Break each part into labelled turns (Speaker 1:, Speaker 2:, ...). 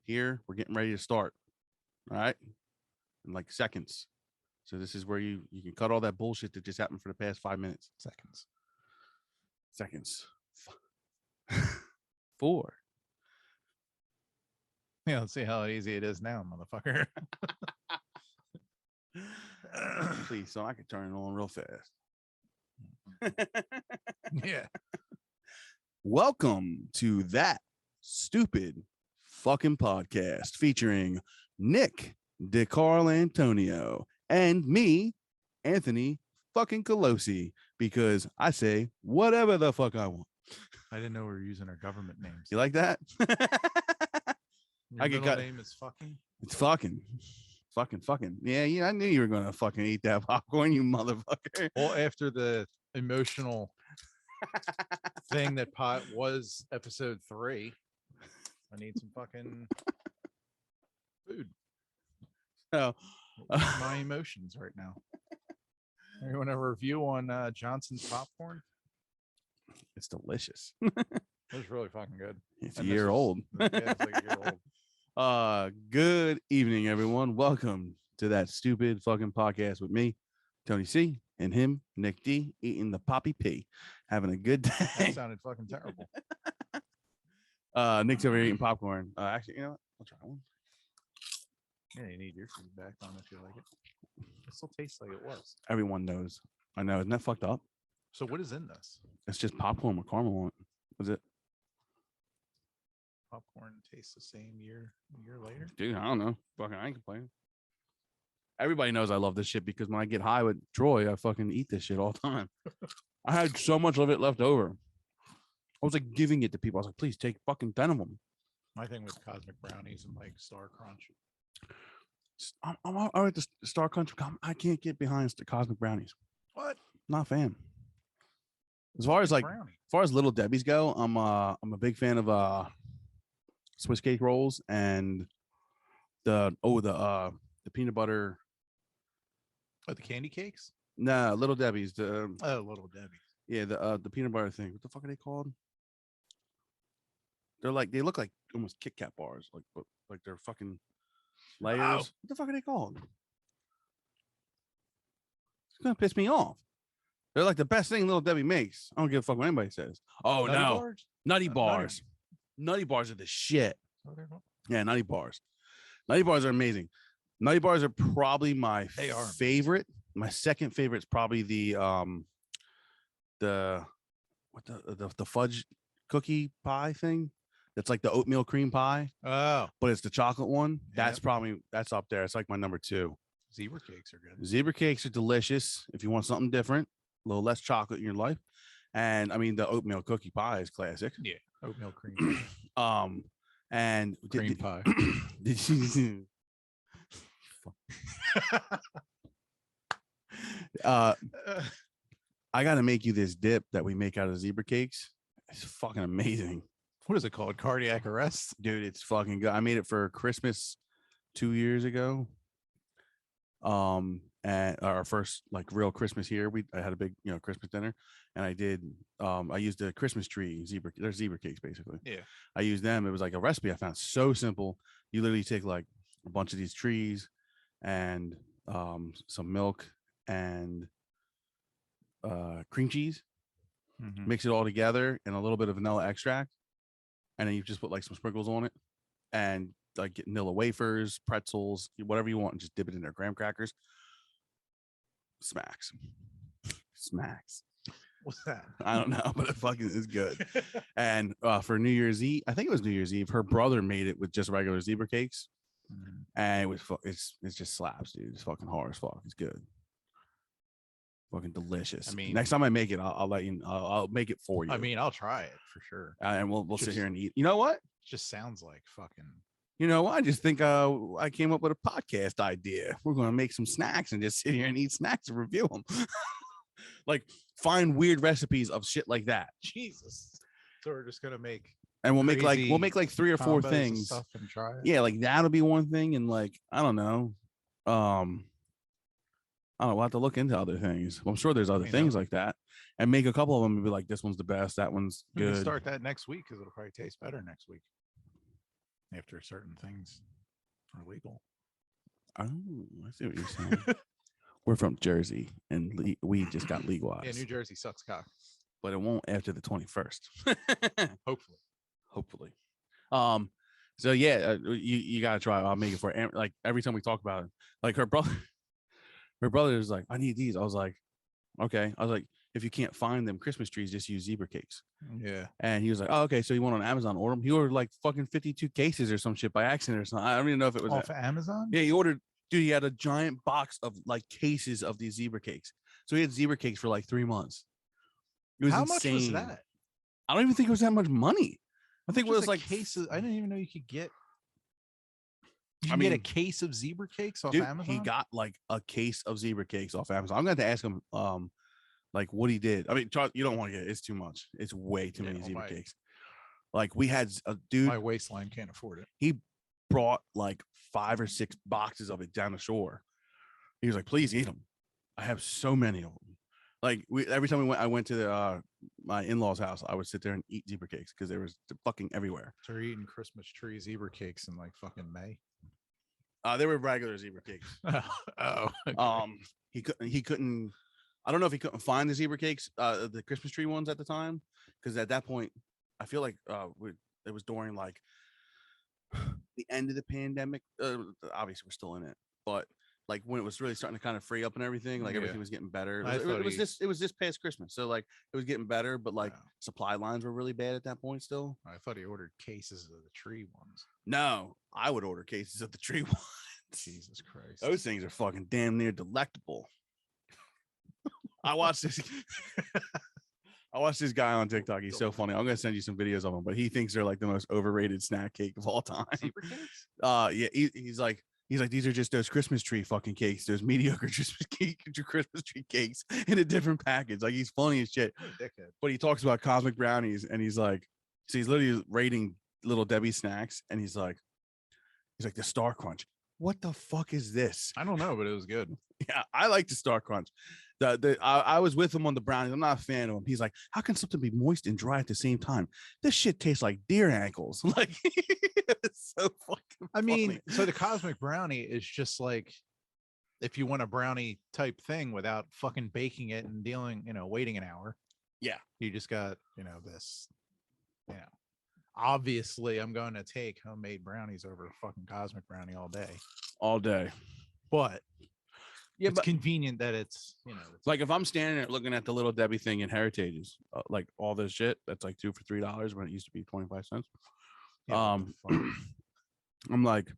Speaker 1: here. We're getting ready to start. All right. In like seconds. So this is where you can cut all that bullshit that just happened for the past 5 minutes. Seconds. 4.
Speaker 2: Yeah, let's see how easy it is now, motherfucker.
Speaker 1: Please, so I can turn it on real fast.
Speaker 2: Yeah.
Speaker 1: Welcome to That Stupid Fucking Podcast featuring Nick DeCarl Antonio and me, Anthony fucking Colosi, because I say whatever the fuck I want.
Speaker 2: I didn't know we were using our government names.
Speaker 1: You like that?
Speaker 2: Your
Speaker 1: I get
Speaker 2: middle
Speaker 1: cut.
Speaker 2: name is fucking.
Speaker 1: It's fucking. Yeah, I knew you were gonna fucking eat that popcorn, you motherfucker.
Speaker 2: Well, after the emotional thing that pot was episode 3, I need some fucking food.
Speaker 1: So,
Speaker 2: My emotions right now. You want a review on Johnson's popcorn?
Speaker 1: it's delicious.
Speaker 2: It was really fucking good.
Speaker 1: It's
Speaker 2: And
Speaker 1: a
Speaker 2: this
Speaker 1: year
Speaker 2: was-
Speaker 1: old.
Speaker 2: Yeah, it's like a year old.
Speaker 1: Good evening, everyone. Welcome to That Stupid Fucking Podcast with me, Tony C, and him, Nick D, eating the Poppy P, having a good
Speaker 2: That
Speaker 1: day.
Speaker 2: sounded fucking terrible.
Speaker 1: Nick's over here eating popcorn. Actually, you know what? I'll try one.
Speaker 2: Yeah, you need your feedback on if you like it. It still tastes like it was.
Speaker 1: Everyone knows. I know. Isn't that fucked up?
Speaker 2: So what is in this?
Speaker 1: It's just popcorn with caramel on it. Was it?
Speaker 2: Popcorn tastes the same a year later.
Speaker 1: Dude, I don't know. Fucking, I ain't complaining. Everybody knows I love this shit because when I get high with Troy, I fucking eat this shit all the time. I had so much of it left over. I was like giving it to people. I was like, please take fucking 10 of them.
Speaker 2: My thing with cosmic brownies and like Star Crunch.
Speaker 1: I'm all right. The Star Country. I can't get behind the Cosmic Brownies.
Speaker 2: What?
Speaker 1: Not a fan. As far as like,
Speaker 2: brownie.
Speaker 1: as far as Little Debbie's go, I'm a big fan of Swiss cake rolls and the peanut butter.
Speaker 2: Oh, the candy cakes?
Speaker 1: No, Little Debbie's. The
Speaker 2: Little Debbie.
Speaker 1: yeah, the peanut butter thing. What the fuck are they called? They're like, they look like almost Kit Kat bars, like they're fucking layers.
Speaker 2: Oh.
Speaker 1: What the fuck are they called? It's gonna piss me off. They're like the best thing Little Debbie makes. I don't give a fuck what anybody says. Oh
Speaker 2: Nutty
Speaker 1: no,
Speaker 2: bars?
Speaker 1: Nutty bars. Nutty bars are the shit.
Speaker 2: What are they called?
Speaker 1: Yeah, Nutty bars. Nutty bars are amazing. Nutty bars are probably my
Speaker 2: They are
Speaker 1: favorite. My second favorite is probably the fudge cookie pie thing. That's like the oatmeal cream pie,
Speaker 2: Oh,
Speaker 1: but it's the chocolate one. That's
Speaker 2: Yep.
Speaker 1: probably that's up there. It's like my number 2.
Speaker 2: zebra cakes are good.
Speaker 1: Zebra cakes are delicious if you want something different, a little less chocolate in your life. And I mean the oatmeal cookie pie is classic.
Speaker 2: Yeah, oatmeal cream
Speaker 1: And
Speaker 2: cream pie.
Speaker 1: did you I gotta make you this dip that we make out of zebra cakes. It's fucking amazing.
Speaker 2: What is it called? Cardiac arrest?
Speaker 1: Dude, it's fucking good. I made it for Christmas 2 years ago. And our first like real Christmas here, I had a big, Christmas dinner, and I used a Christmas tree they're zebra cakes basically.
Speaker 2: Yeah.
Speaker 1: I used them. It was like a recipe I found so simple. You literally take like a bunch of these trees and some milk and cream cheese,
Speaker 2: Mhm.
Speaker 1: mix it all together and a little bit of vanilla extract, and then you just put like some sprinkles on it and like get vanilla wafers, pretzels, whatever you want, and just dip it in there. Graham crackers. Smacks.
Speaker 2: What's that?
Speaker 1: I don't know, but it fucking is good. And for New Year's Eve, I think it was New Year's Eve, her brother made it with just regular zebra cakes,
Speaker 2: Mhm.
Speaker 1: and it's just slaps, dude. It's fucking hard as fuck. It's good. Fucking delicious.
Speaker 2: I mean-
Speaker 1: next time I make it, I'll let you. I'll make it for you.
Speaker 2: I mean, I'll try it for sure.
Speaker 1: And we'll sit
Speaker 2: just-
Speaker 1: here and eat. You know what?
Speaker 2: It just sounds like fucking.
Speaker 1: I just think I came up with a podcast idea. We're gonna make some snacks and just sit here and eat snacks and review them. Like find weird recipes of shit like that,
Speaker 2: Jesus. So we're just gonna make
Speaker 1: and we'll make
Speaker 2: Crazy
Speaker 1: like 3 or 4
Speaker 2: combos of
Speaker 1: things.
Speaker 2: stuff and try it.
Speaker 1: Yeah, like that'll be one thing, and like I don't know. I don't know. We'll have to look into other things. I'm sure there's other
Speaker 2: You
Speaker 1: things
Speaker 2: know.
Speaker 1: like that, and make a couple of them and be like, this one's the best, that one's
Speaker 2: We can
Speaker 1: good.
Speaker 2: start that next week because it'll probably taste better next week. after certain things are legal.
Speaker 1: Oh, I see what you're saying. We're from Jersey, and we just got legalized.
Speaker 2: Yeah, New Jersey sucks cock.
Speaker 1: But it won't after the 21st. Hopefully. So yeah, you gotta try. I'll make it for it. Like every time we talk about it, like her brother is like, I need these. I was like, okay. I was like, if you can't find them Christmas trees, just use zebra cakes.
Speaker 2: Yeah.
Speaker 1: And he was like, oh, okay. So he went on Amazon, ordered them. He ordered like fucking 52 cases or some shit by accident or something. I don't even know if it was
Speaker 2: off Amazon.
Speaker 1: Yeah, he ordered. Dude, he had a giant box of like cases of these zebra cakes. So he had zebra cakes for like 3 months. It was
Speaker 2: How
Speaker 1: insane.
Speaker 2: much was that?
Speaker 1: I don't even think it was that much money. I think it was like
Speaker 2: cases. I didn't even know you could get. You can get a case of zebra cakes off Amazon.
Speaker 1: He got like a case of zebra cakes off Amazon. I'm going to ask him, like what he did. I mean, Charles, you don't want to get it. It's too much. It's way too many zebra cakes. Like we had a dude.
Speaker 2: My waistline can't afford it.
Speaker 1: He brought like 5 or 6 boxes of it down the shore. He was like, please eat them. I have so many of them. Like every time I went to my in-laws' house, I would sit there and eat zebra cakes because there was fucking everywhere.
Speaker 2: So you're eating Christmas tree zebra cakes in like fucking May.
Speaker 1: They were regular zebra cakes.
Speaker 2: Oh,
Speaker 1: okay. He couldn't. I don't know if he couldn't find the zebra cakes, the Christmas tree ones at the time, because at that point, I feel like it was during like the end of the pandemic. Obviously, we're still in it, but like when it was really starting to kind of free up and everything, like everything was getting better. It was this past Christmas, so like it was getting better, but like supply lines were really bad at that point still.
Speaker 2: I thought he ordered cases of the tree ones.
Speaker 1: No, I would order cases of the tree ones.
Speaker 2: Jesus Christ,
Speaker 1: those things are fucking damn near delectable. I watched this. I watched this guy on TikTok. He's so funny. I'm gonna send you some videos of him, but he thinks they're like the most overrated snack cake of all time.
Speaker 2: Zebra cakes?
Speaker 1: Yeah, he's like, these are just those Christmas tree fucking cakes, those mediocre Christmas tree cakes in a different package. Like he's funny as shit. But he talks about cosmic brownies, and he's like, so he's literally rating Little Debbie snacks, and he's like the Star Crunch. What the fuck is this?
Speaker 2: I don't know, but it was good.
Speaker 1: Yeah, I like the Star Crunch. I was with him on the brownies. I'm not a fan of him. He's like, how can something be moist and dry at the same time? This shit tastes like deer ankles. Like, it's so fucking
Speaker 2: I mean,
Speaker 1: funny.
Speaker 2: So the cosmic brownie is just like if you want a brownie type thing without fucking baking it and waiting an hour.
Speaker 1: Yeah.
Speaker 2: You just got, this, obviously I'm going to take homemade brownies over fucking cosmic brownie all day. But yeah, it's convenient that it's
Speaker 1: like if I'm standing there looking at the Little Debbie thing in Heritage's, like all this shit that's like 2 for $3 when it used to be 25 cents. I'm like,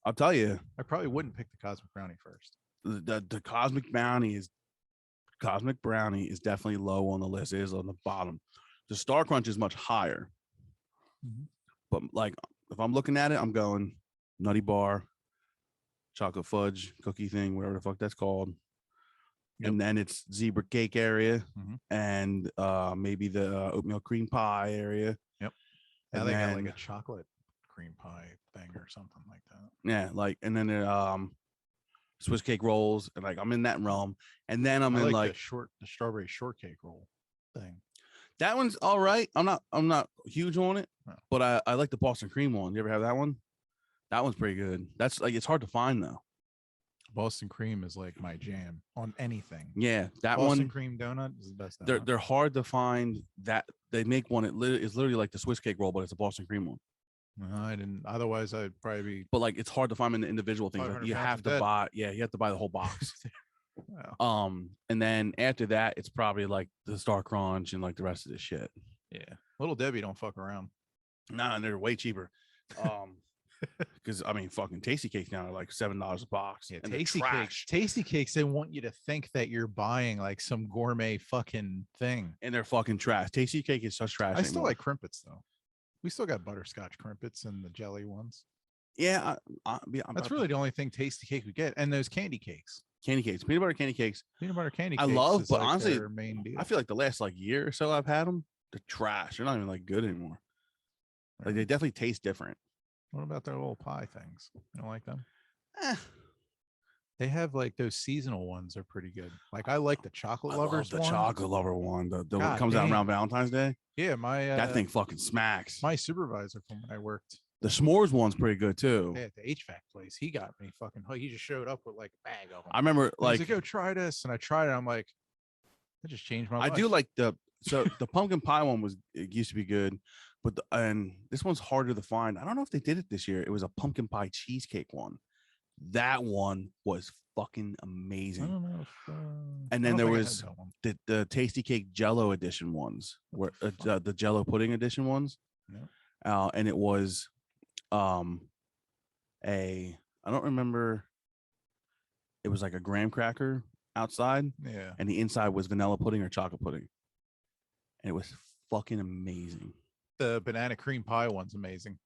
Speaker 1: I'll tell you,
Speaker 2: I probably wouldn't pick the cosmic brownie first.
Speaker 1: The cosmic brownie is definitely low on the list. It is on the bottom. The Star Crunch is much higher.
Speaker 2: Mm-hmm.
Speaker 1: But like if I'm looking at it, I'm going Nutty Bar, chocolate fudge cookie thing, whatever the fuck that's called. Yep. And then it's zebra cake area, and maybe the oatmeal cream pie area.
Speaker 2: Yep. Now they got like a chocolate cream pie thing or something like that.
Speaker 1: Yeah, like, and then Swiss cake rolls, and like I'm in that realm, and then I'm in like
Speaker 2: the strawberry shortcake roll thing.
Speaker 1: That one's all right. I'm not huge on it, but I like the Boston cream one. You ever have that one? That one's pretty good. That's like, it's hard to find though.
Speaker 2: Boston cream is like my jam on anything.
Speaker 1: Yeah, that
Speaker 2: Boston cream donut is the best.
Speaker 1: They're hard to find. That they make one. It's literally like the Swiss cake roll, but it's a Boston cream one.
Speaker 2: I didn't. Otherwise, I'd probably be.
Speaker 1: But like, it's hard to find in the individual things. Like you have to buy. Yeah, you have to buy the whole box. Wow. And then after that, it's probably like the Star Crunch and like the rest of this shit.
Speaker 2: Yeah, Little Debbie don't fuck around.
Speaker 1: Nah, and they're way cheaper. Because I mean, fucking Tasty Cakes now are like $7 a box.
Speaker 2: Yeah, Tasty Cakes. They want you to think that you're buying like some gourmet fucking thing,
Speaker 1: and they're fucking trash. Tasty Cake is such trash.
Speaker 2: I still like Crimpets though. We still got butterscotch Crimpets and the jelly ones.
Speaker 1: Yeah,
Speaker 2: that's really the only thing Tasty Cake we get, and those candy cakes.
Speaker 1: Peanut butter candy cakes.
Speaker 2: I
Speaker 1: love, but like honestly,
Speaker 2: their main deal.
Speaker 1: I feel like the last like year or so I've had them, they're trash. They're not even like good anymore. Like they definitely taste different.
Speaker 2: What about their little pie things? You don't like them? They have like those seasonal ones are pretty good. Like I like the chocolate
Speaker 1: I
Speaker 2: lovers
Speaker 1: love the
Speaker 2: one.
Speaker 1: chocolate lover one. The one
Speaker 2: God
Speaker 1: that comes out
Speaker 2: damn.
Speaker 1: around Valentine's Day.
Speaker 2: Yeah, my
Speaker 1: That thing fucking smacks.
Speaker 2: my supervisor from when I worked
Speaker 1: The s'mores one's pretty good too.
Speaker 2: at the HVAC place, he got me fucking. He just showed up with like a bag of them.
Speaker 1: I remember
Speaker 2: He's
Speaker 1: like
Speaker 2: like, "Go try this," and I tried it. I'm like, that just changed my
Speaker 1: I
Speaker 2: life.
Speaker 1: do like the pumpkin pie one it used to be good, but and this one's harder to find. I don't know if they did it this year. It was a pumpkin pie cheesecake one. That one was fucking
Speaker 2: I
Speaker 1: amazing.
Speaker 2: don't know.
Speaker 1: And then there was the Tasty Cake Jello edition ones, where the Jello pudding edition ones.
Speaker 2: Yeah.
Speaker 1: And it was I don't remember. It was like a graham cracker outside,
Speaker 2: Yeah.
Speaker 1: and the inside was vanilla pudding or chocolate pudding, and it was fucking amazing.
Speaker 2: The banana cream pie one's amazing.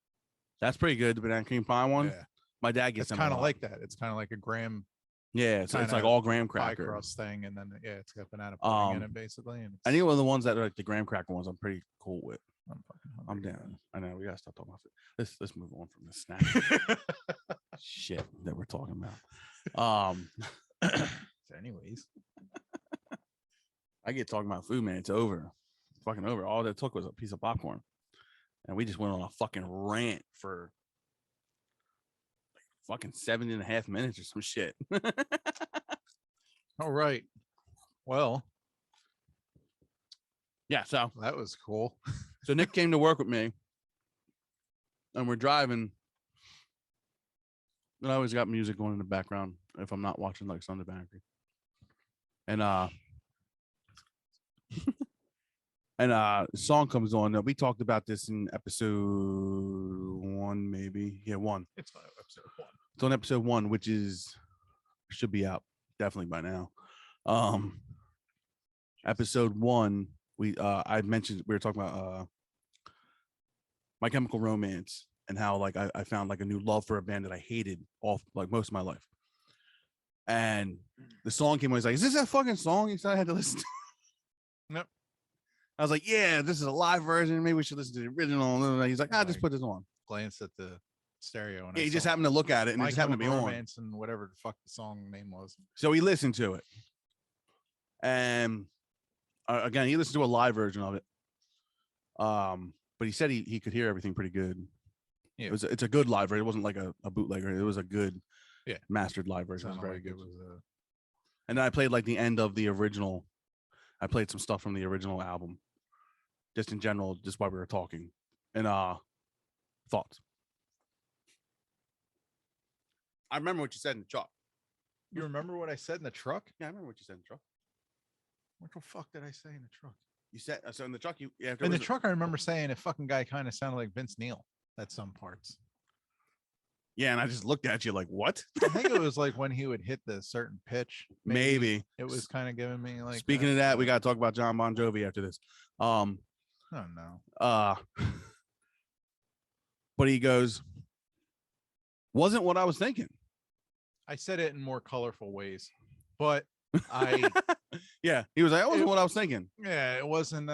Speaker 1: That's pretty good. The banana cream pie one.
Speaker 2: Yeah.
Speaker 1: My dad gets
Speaker 2: It's
Speaker 1: them.
Speaker 2: kind of like that. It's kind of like a graham.
Speaker 1: Yeah, it's like all graham
Speaker 2: pie
Speaker 1: cracker
Speaker 2: crust thing, and then it's got banana pudding in it basically. And
Speaker 1: any one of the ones that are like the graham cracker ones, I'm pretty cool with.
Speaker 2: I'm fucking hungry.
Speaker 1: I'm down. I know we gotta stop talking about it. Let's move on from this snack shit that we're talking about.
Speaker 2: So anyways,
Speaker 1: I get talking about food, man. It's over. It's fucking over. All that took was a piece of popcorn, and we just went on a fucking rant for like fucking 7.5 minutes or some shit.
Speaker 2: all right. Well,
Speaker 1: Yeah, so
Speaker 2: that was cool.
Speaker 1: So Nick came to work with me, and we're driving. And I always got music going in the background if I'm not watching like Sunday Bankery. And the song comes on. We talked about this in episode 1, maybe. Yeah, 1.
Speaker 2: It's on episode 1.
Speaker 1: It's on episode 1, which should be out definitely by now. Episode 1, I mentioned we were talking about My Chemical Romance and how like I found like a new love for a band that I hated all like most of my life. And the song came on. He's like, "Is this that fucking song?" He said I had to listen to.
Speaker 2: Nope.
Speaker 1: I was like, "Yeah, this is a live version. Maybe we should listen to the original." He's like, "Just put this on."
Speaker 2: Glanced at the stereo. And
Speaker 1: Yeah, he just happened to look at it, and it
Speaker 2: My
Speaker 1: just happened to be
Speaker 2: Chemical
Speaker 1: on.
Speaker 2: Romance and whatever the fuck the song name was.
Speaker 1: So he listened to it, and again, he listened to a live version of it. But he said he could hear everything pretty good.
Speaker 2: Yeah,
Speaker 1: it's a good live version. It wasn't like a bootlegger. It was a good, mastered live version. It was very
Speaker 2: like
Speaker 1: good.
Speaker 2: It was
Speaker 1: And then I played like the end of the original. I played some stuff from the original album, just in general, just while we were talking. And thoughts. I remember what you said in the truck.
Speaker 2: You remember what I said in the truck?
Speaker 1: Yeah, I remember what you said in the truck.
Speaker 2: What the fuck did I say in the truck?
Speaker 1: You said so in the truck.
Speaker 2: In the truck, I remember saying a fucking guy kind of sounded like Vince Neil at some parts.
Speaker 1: Yeah, and I just looked at you like, what?
Speaker 2: I think it was like when he would hit the certain pitch.
Speaker 1: Maybe
Speaker 2: it was kind of giving me like.
Speaker 1: Speaking of that, we got to talk about John Bon Jovi after this.
Speaker 2: Oh no.
Speaker 1: But he goes, wasn't what I was thinking.
Speaker 2: I said it in more colorful ways, but
Speaker 1: yeah, he was like, that wasn't what I was thinking.
Speaker 2: Yeah, it wasn't.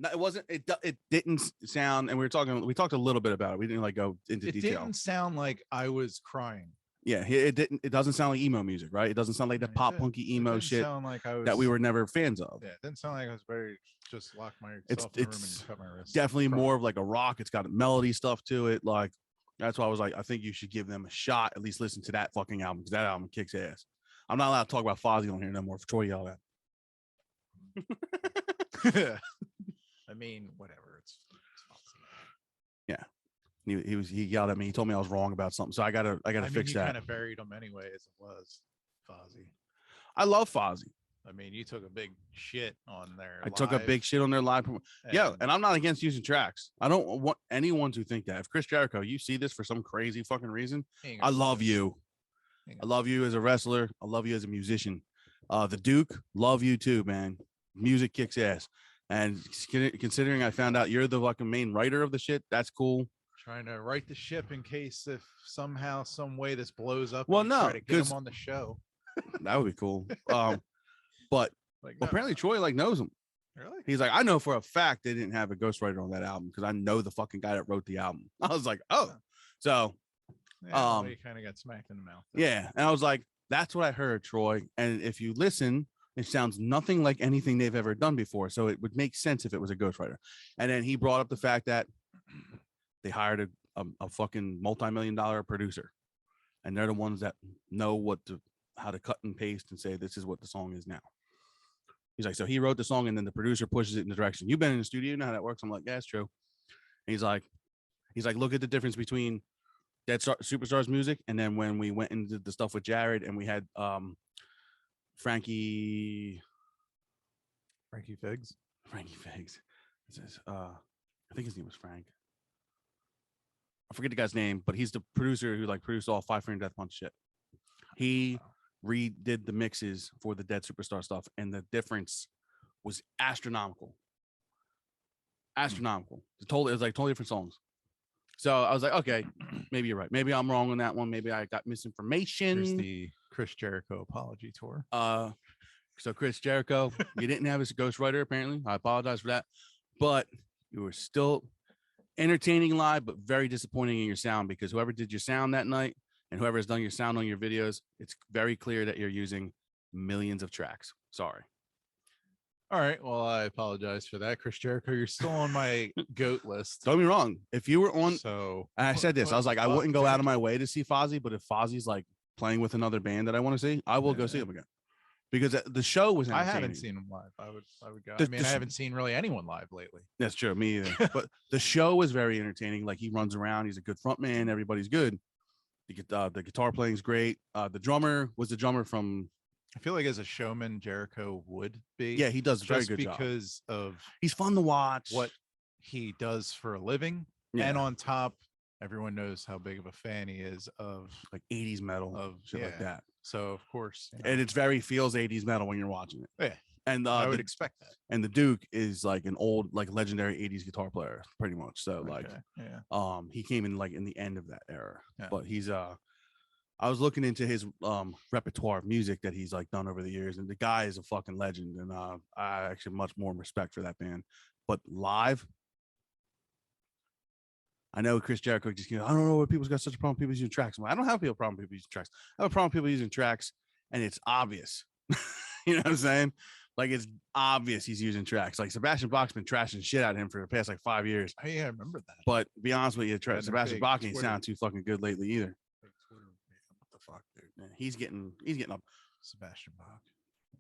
Speaker 1: No, it wasn't. It didn't sound. And we talked a little bit about it. We didn't like go into detail. It
Speaker 2: didn't sound like I was crying.
Speaker 1: Yeah, it didn't. It doesn't sound like emo music, right? It doesn't sound like the pop punky emo shit
Speaker 2: like
Speaker 1: that we were never fans of.
Speaker 2: Yeah, it didn't sound like I was very just lock myself
Speaker 1: it's
Speaker 2: in the room and cut my wrist.
Speaker 1: Definitely more of like a rock. It's got a melody stuff to it. Like that's why I was like, I think you should give them a shot. At least listen to that fucking album because that album kicks ass. I'm not allowed to talk about Fozzy on here no more. For Troy yelled at.
Speaker 2: I mean, whatever. It's
Speaker 1: yeah. He yelled at me. He told me I was wrong about something. So I gotta fix that.
Speaker 2: You kind of buried him anyway, as it was, Fozzy.
Speaker 1: I love Fozzy.
Speaker 2: I mean, you took a big shit on their.
Speaker 1: I took a big shit on their live. Yeah, and I'm not against using tracks. I don't want anyone to think that. If Chris Jericho, you see this for some crazy fucking reason, I love you. I love you as a wrestler. I love you as a musician. The Duke, love you too, man. Music kicks ass. And considering I found out you're the fucking main writer of the shit, that's cool.
Speaker 2: Trying to right the ship in case if somehow, some way this blows up.
Speaker 1: Well, no,
Speaker 2: try to get him on the show.
Speaker 1: That would be cool. But apparently Troy like knows him.
Speaker 2: Really?
Speaker 1: He's like, I know for a fact they didn't have a ghostwriter on that album because I know the fucking guy that wrote the album. I was like, oh, so
Speaker 2: yeah, he kind of got smacked in the mouth.
Speaker 1: Yeah, and I was like, That's what I heard, Troy. And if you listen, it sounds nothing like anything they've ever done before. So it would make sense if it was a ghostwriter. And then he brought up the fact that they hired a fucking multi-million-dollar producer, and they're the ones that know how to cut and paste and say this is what the song is now. He's like, so he wrote the song, and then the producer pushes it in the direction. You've been in the studio, you know how that works. I'm like, yeah, that's true. And he's like, look at the difference between Dead Superstars music, and then when we went into the stuff with Jared, and we had Frankie
Speaker 2: Figs.
Speaker 1: It says, I think his name was Frank. I forget the guy's name, but he's the producer who like produced all 5 Finger Death Punch shit. He redid the mixes for the Dead Superstar stuff, and the difference was astronomical. It was like totally different songs. So I was like, okay, maybe you're right. Maybe I'm wrong on that one. Maybe I got misinformation.
Speaker 2: There's the Chris Jericho apology tour.
Speaker 1: So Chris Jericho, you didn't have his ghostwriter, apparently. I apologize for that. But you were still entertaining live, but very disappointing in your sound, because whoever did your sound that night and whoever has done your sound on your videos, it's very clear that you're using millions of tracks. Sorry.
Speaker 2: All right. Well, I apologize for that. Chris Jericho, you're still on my GOAT list.
Speaker 1: Don't be wrong. If you were on,
Speaker 2: so
Speaker 1: and I said this, I was like, I wouldn't go out of my way to see Fozzy, but if Fozzy's like playing with another band that I want to see, I will go see him again. Because the show was
Speaker 2: I haven't seen him live. I would go. I haven't seen really anyone live lately.
Speaker 1: That's true. Me either. But the show was very entertaining. Like, he runs around. He's a good front man. Everybody's good. The guitar playing is great. The drummer was the drummer from.
Speaker 2: I feel like as a showman, Jericho would be.
Speaker 1: Yeah, he does a very good job.
Speaker 2: Because of
Speaker 1: he's fun to watch.
Speaker 2: What he does for a living. Yeah. And on top, everyone knows how big of a fan he is of
Speaker 1: like 80s metal, of shit like that.
Speaker 2: So of course,
Speaker 1: and it's very feels 80s metal when you're watching it.
Speaker 2: Yeah.
Speaker 1: And
Speaker 2: I would expect that.
Speaker 1: And the Duke is like an old, like legendary 80s guitar player, pretty much. So he came in like in the end of that era. Yeah. But he's I was looking into his repertoire of music that he's like done over the years, and the guy is a fucking legend. And I actually much more respect for that band. But live, I know Chris Jericho just, I don't know why people's got such a problem with people using tracks. I don't have a problem with people using tracks. I have a problem with people using tracks, and it's obvious. You know what I'm saying? Like, it's obvious he's using tracks. Like, Sebastian Bach's been trashing shit out of him for the past like 5 years.
Speaker 2: Oh, yeah, I remember that.
Speaker 1: But to be honest with you, Sebastian Bach ain't sound too fucking good lately either.
Speaker 2: What the fuck, dude?
Speaker 1: Man, he's getting up.
Speaker 2: Sebastian Bach,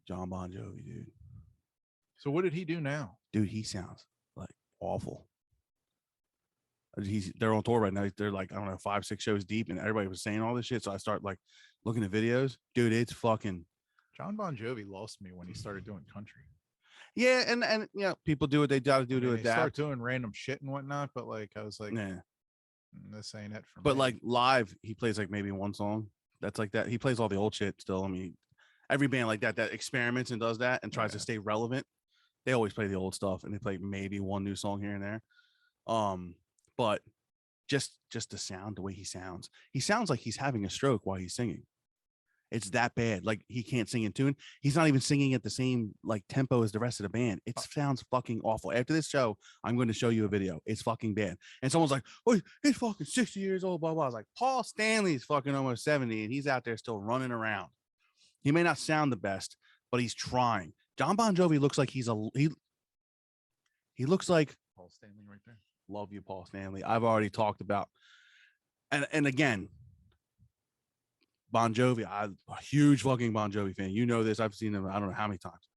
Speaker 1: John Bon Jovi, dude.
Speaker 2: So what did he do now?
Speaker 1: Dude, he sounds like awful. They're on tour right now. They're like, I don't know, 5-6 shows deep, and everybody was saying all this shit. So I start like looking at videos. Dude, it's fucking.
Speaker 2: John Bon Jovi lost me when he started doing country.
Speaker 1: Yeah, and people do what they gotta do to adapt.
Speaker 2: Start doing random shit and whatnot, but like I was like, this ain't it for me.
Speaker 1: But like live, he plays like maybe one song that's like that. He plays all the old shit still. I mean, every band like that experiments and does that and tries to stay relevant, they always play the old stuff, and they play maybe one new song here and there. But just the sound, the way he sounds like he's having a stroke while he's singing. It's that bad. Like, he can't sing in tune. He's not even singing at the same like tempo as the rest of the band. It sounds fucking awful. After this show, I'm going to show you a video. It's fucking bad. And someone's like, "Oh, he's fucking 60 years old." Blah blah. I was like, Paul Stanley's fucking almost 70, and he's out there still running around. He may not sound the best, but he's trying. John Bon Jovi looks like he looks like
Speaker 2: Paul Stanley right there.
Speaker 1: Love you, Paul Stanley. I've already talked about, and again, Bon Jovi. I'm a huge fucking Bon Jovi fan. You know this. I've seen him I don't know how many times.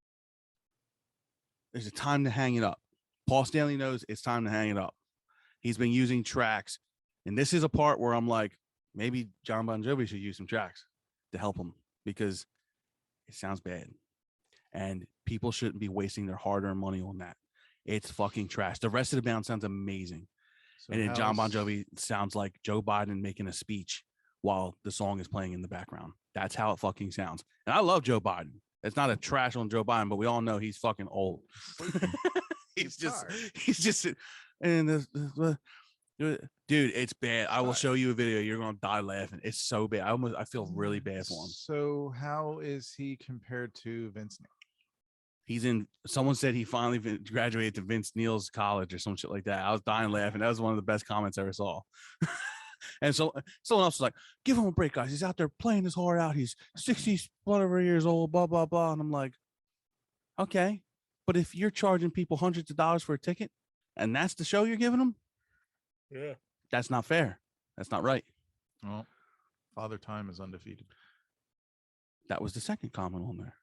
Speaker 1: There's a time to hang it up. Paul Stanley knows it's time to hang it up. He's been using tracks, and this is a part where I'm like, maybe John Bon Jovi should use some tracks to help him, because it sounds bad, and people shouldn't be wasting their hard-earned money on that. It's fucking trash. The rest of the band sounds amazing. So, and then John Bon Jovi sounds like Joe Biden making a speech while the song is playing in the background. That's how it fucking sounds. And I love Joe Biden. It's not a trash on Joe Biden, but we all know he's fucking old. he's just, and dude, it's bad. I will show you a video. You're going to die laughing. It's so bad. I feel really bad for him.
Speaker 2: So how is he compared to Vince Neil?
Speaker 1: He's in. Someone said he finally graduated to Vince Neil's college or some shit like that. I was dying laughing. That was one of the best comments I ever saw. And so someone else was like, give him a break, guys. He's out there playing his heart out. He's 60 whatever years old, blah, blah, blah. And I'm like, okay. But if you're charging people hundreds of dollars for a ticket and that's the show you're giving them,
Speaker 2: Yeah.
Speaker 1: that's not fair. That's not right.
Speaker 2: Well, Father Time is undefeated.
Speaker 1: That was the second comment on there.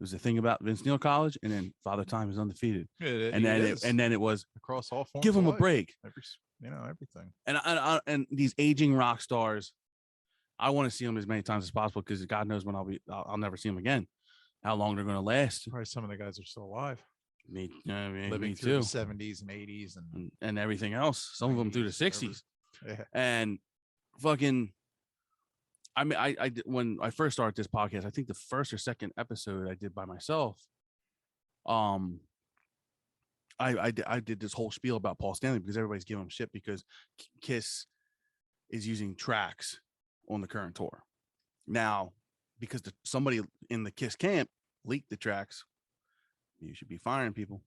Speaker 1: It was the thing about Vince Neil College, and then Father Time is undefeated. And then it was
Speaker 2: across all forms.
Speaker 1: Give him
Speaker 2: of
Speaker 1: a break.
Speaker 2: Everything.
Speaker 1: And these aging rock stars, I want to see them as many times as possible because God knows when I'll never see them again. How long they're going to last?
Speaker 2: Probably some of the guys are still alive.
Speaker 1: Living
Speaker 2: me
Speaker 1: through
Speaker 2: the 70s and 80s
Speaker 1: and everything else. Some of them through the 60s.
Speaker 2: Yeah.
Speaker 1: And fucking. I mean, I did, when I first started this podcast, I think the first or second episode I did by myself. I did this whole spiel about Paul Stanley because everybody's giving him shit because Kiss is using tracks on the current tour now because somebody in the Kiss camp leaked the tracks. You should be firing people.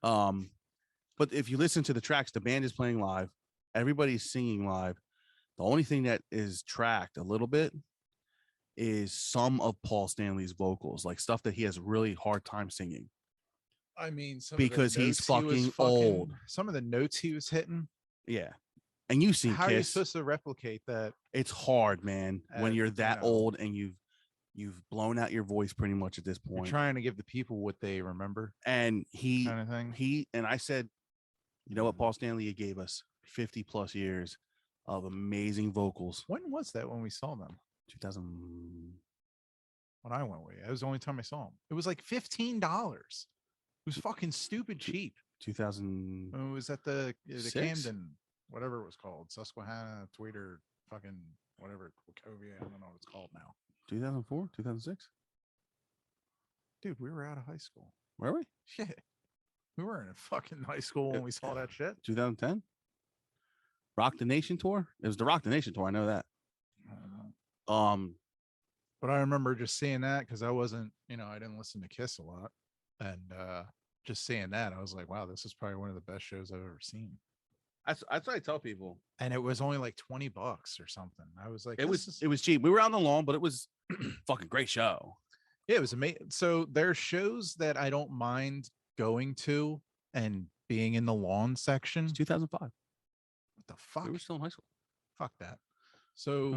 Speaker 1: But if you listen to the tracks, the band is playing live. Everybody's singing live. The only thing that is tracked a little bit is some of Paul Stanley's vocals, like stuff that he has really hard time singing.
Speaker 2: I mean,
Speaker 1: because he's fucking old.
Speaker 2: Some of the notes he was hitting.
Speaker 1: Yeah. And you see,
Speaker 2: how are you supposed to replicate that?
Speaker 1: It's hard, man, when you're that old and you've blown out your voice pretty much at this point.
Speaker 2: You're trying to give the people what they remember.
Speaker 1: And
Speaker 2: kind of thing.
Speaker 1: And I said, you know what, Paul Stanley, you gave us 50 plus years of amazing vocals.
Speaker 2: When was that when we saw them?
Speaker 1: 2000.
Speaker 2: When I went away, that was the only time I saw them. It was like $15. It was fucking stupid cheap.
Speaker 1: 2000.
Speaker 2: It was at the Camden, whatever it was called, Susquehanna, Tweeter, fucking whatever, Wachovia. I don't know what it's called now.
Speaker 1: 2004, 2006.
Speaker 2: Dude, we were out of high school.
Speaker 1: Were we?
Speaker 2: Shit, we were in a fucking high school when we saw that shit.
Speaker 1: 2010. Rock the Nation tour. It was the Rock the Nation tour. I know that.
Speaker 2: I don't know. But I remember just seeing that because I wasn't, I didn't listen to Kiss a lot, and just seeing that, I was like, wow, this is probably one of the best shows I've ever seen.
Speaker 1: That's what I tell people.
Speaker 2: And it was only like $20 or something. I was like,
Speaker 1: it was cheap. We were on the lawn, but it was fucking great show.
Speaker 2: Yeah, it was amazing. So there's shows that I don't mind going to and being in the lawn section.
Speaker 1: It's 2005.
Speaker 2: The fuck?
Speaker 1: We were still in high school.
Speaker 2: Fuck that. So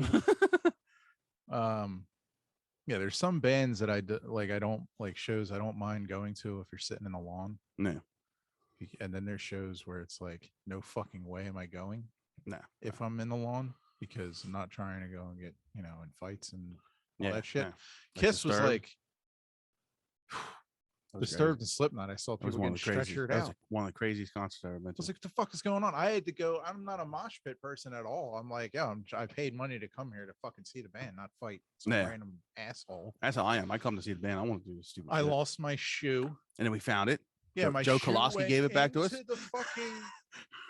Speaker 2: yeah, there's some bands that I don't like, shows I don't mind going to if you're sitting in the lawn.
Speaker 1: No.
Speaker 2: And then there's shows where it's like, no fucking way am I going.
Speaker 1: No.
Speaker 2: If I'm in the lawn, because I'm not trying to go and get, in fights and all that shit. Yeah. Kiss was like Disturbed and Slipknot. I saw people getting stretchered out.
Speaker 1: One of the craziest concerts I ever been to.
Speaker 2: I was like, what the fuck is going on? I had to go. I'm not a mosh pit person at all. I'm like, yeah, I paid money to come here to fucking see the band, not fight some random asshole.
Speaker 1: That's how I am. I come to see the band. I want to do this stupid
Speaker 2: shit. Lost my shoe. And
Speaker 1: then we found it.
Speaker 2: Yeah,
Speaker 1: Joe Koloski gave it back to us.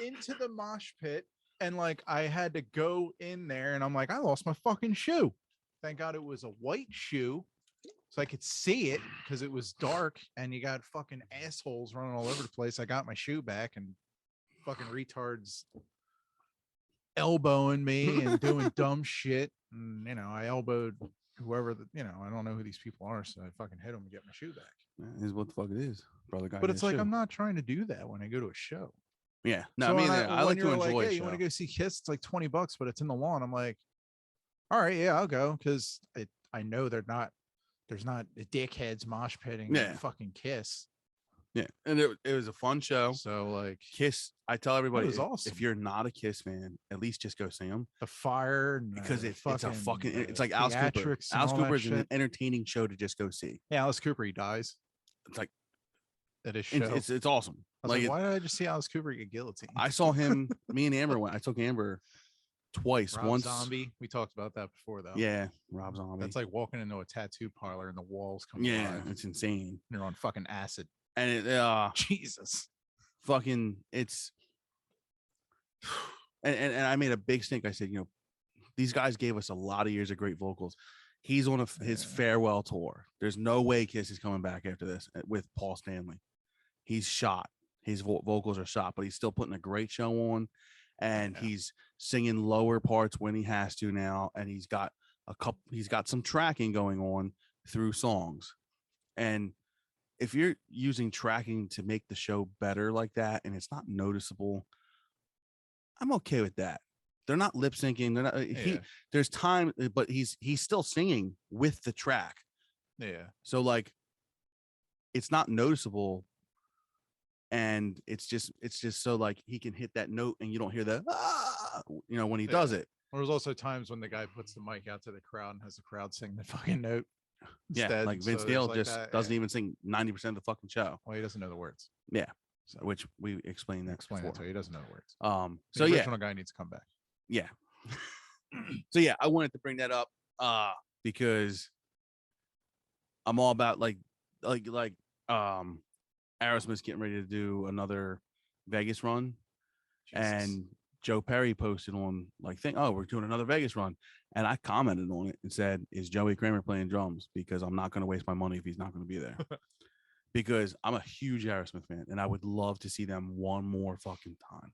Speaker 2: Into the mosh pit. And like, I had to go in there and I'm like, I lost my fucking shoe. Thank God it was a white shoe. So I could see it because it was dark and you got fucking assholes running all over the place. I got my shoe back and fucking retards elbowing me and doing dumb shit. And, I elbowed whoever, I don't know who these people are. So I fucking hit them and get my shoe back.
Speaker 1: Is what the fuck it is. Brother guy.
Speaker 2: But it's like, shoe. I'm not trying to do that when I go to a show.
Speaker 1: Yeah. No, so I like to enjoy it.
Speaker 2: Hey, you want to go see Kiss? It's like $20, but it's in the lawn. I'm like, all right, yeah, I'll go. Because I know there's not dickheads mosh pitting fucking Kiss.
Speaker 1: Yeah, and it was a fun show.
Speaker 2: So like
Speaker 1: Kiss, I tell everybody,
Speaker 2: it was awesome.
Speaker 1: If you're not a Kiss fan, at least just go see them.
Speaker 2: The Fire,
Speaker 1: because it's like Alice Cooper. Alice Cooper is an entertaining show to just go see.
Speaker 2: Yeah, Alice Cooper, he dies.
Speaker 1: It's like
Speaker 2: at his show.
Speaker 1: It's awesome.
Speaker 2: Like why did I just see Alice Cooper get guillotined?
Speaker 1: I saw him. Me and Amber went. I took Amber twice.
Speaker 2: Rob Zombie. We talked about that before, though.
Speaker 1: Yeah, Rob Zombie.
Speaker 2: That's like walking into a tattoo parlor and the walls come alive.
Speaker 1: It's insane.
Speaker 2: And you're on fucking acid.
Speaker 1: And it,
Speaker 2: Jesus,
Speaker 1: fucking, it's. And I made a big stink. I said, these guys gave us a lot of years of great vocals. He's on his farewell tour. There's no way Kiss is coming back after this with Paul Stanley. He's shot. His vocals are shot, but he's still putting a great show on. and he's singing lower parts when he has to now, and he's got some tracking going on through songs. And if you're using tracking to make the show better like that and it's not noticeable, I'm okay with that. They're not lip syncing. They're not. There's time, but he's still singing with the track.
Speaker 2: Yeah.
Speaker 1: So like, it's not noticeable, and it's just so like he can hit that note and you don't hear the when he does it.
Speaker 2: There's also times when the guy puts the mic out to the crowd and has the crowd sing the fucking note.
Speaker 1: Instead. Like Vince Neil just doesn't even sing 90% of the fucking show.
Speaker 2: Well, he doesn't know the words.
Speaker 1: Yeah. So, which we explained that before.
Speaker 2: That to he doesn't know the words.
Speaker 1: So
Speaker 2: the original guy needs to come back.
Speaker 1: Yeah. So yeah, I wanted to bring that up because I'm all about like Aerosmith's getting ready to do another Vegas run. Jesus. And Joe Perry posted on we're doing another Vegas run. And I commented on it and said, is Joey Kramer playing drums? Because I'm not going to waste my money if he's not going to be there. Because I'm a huge Aerosmith fan and I would love to see them one more fucking time.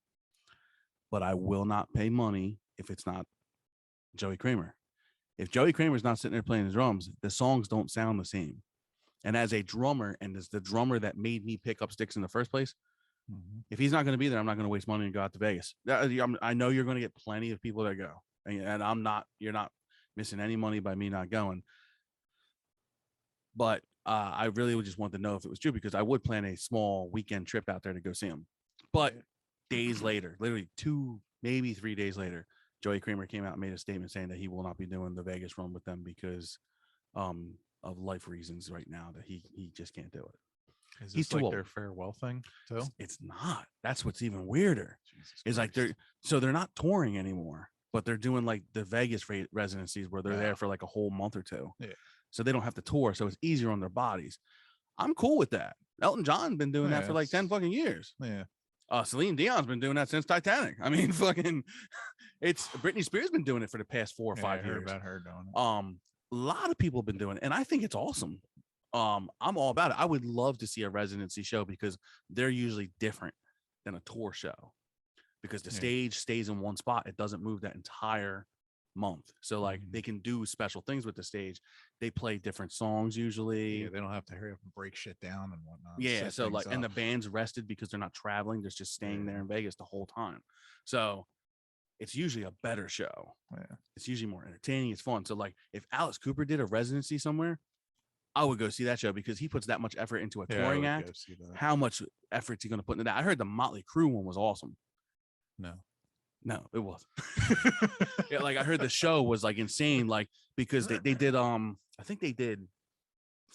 Speaker 1: But I will not pay money if it's not Joey Kramer. If Joey Kramer's not sitting there playing the drums, the songs don't sound the same. And as a drummer, and as the drummer that made me pick up sticks in the first place, if he's not going to be there, I'm not going to waste money and go out to Vegas. I know you're going to get plenty of people that go, and you're not missing any money by me not going. But I really would just want to know if it was true, because I would plan a small weekend trip out there to go see him. But days later, literally 2, maybe 3 days later, Joey Kramer came out and made a statement saying that he will not be doing the Vegas run with them because of life reasons right now, that he just can't do it.
Speaker 2: Is this like their farewell thing too?
Speaker 1: It's not. That's what's even weirder. Is like they're not touring anymore, but they're doing like the Vegas residencies where they're there for like a whole month or two. Yeah. So they don't have to tour, so it's easier on their bodies. I'm cool with that. Elton John's been doing that for like 10 fucking years.
Speaker 2: Yeah.
Speaker 1: Celine Dion's been doing that since Titanic. I mean, fucking, it's Britney Spears been doing it for the past 4 or 5 years.
Speaker 2: About her doing it.
Speaker 1: A lot of people have been doing it, and I think it's awesome. I'm all about it. I would love to see a residency show because they're usually different than a tour show, because the stage stays in one spot. It doesn't move that entire month. So like they can do special things with the stage. They play different songs usually.
Speaker 2: Yeah, they don't have to hurry up and break shit down and whatnot.
Speaker 1: Yeah, so like, and the band's rested because they're not traveling. They're just staying there in Vegas the whole time. So it's usually a better show.
Speaker 2: Yeah.
Speaker 1: It's usually more entertaining. It's fun. So like if Alice Cooper did a residency somewhere, I would go see that show because he puts that much effort into a touring act. How much effort is he going to put into that? I heard the Motley Crue one was awesome. No, it wasn't. Yeah, like I heard the show was like insane, like because they did I think they did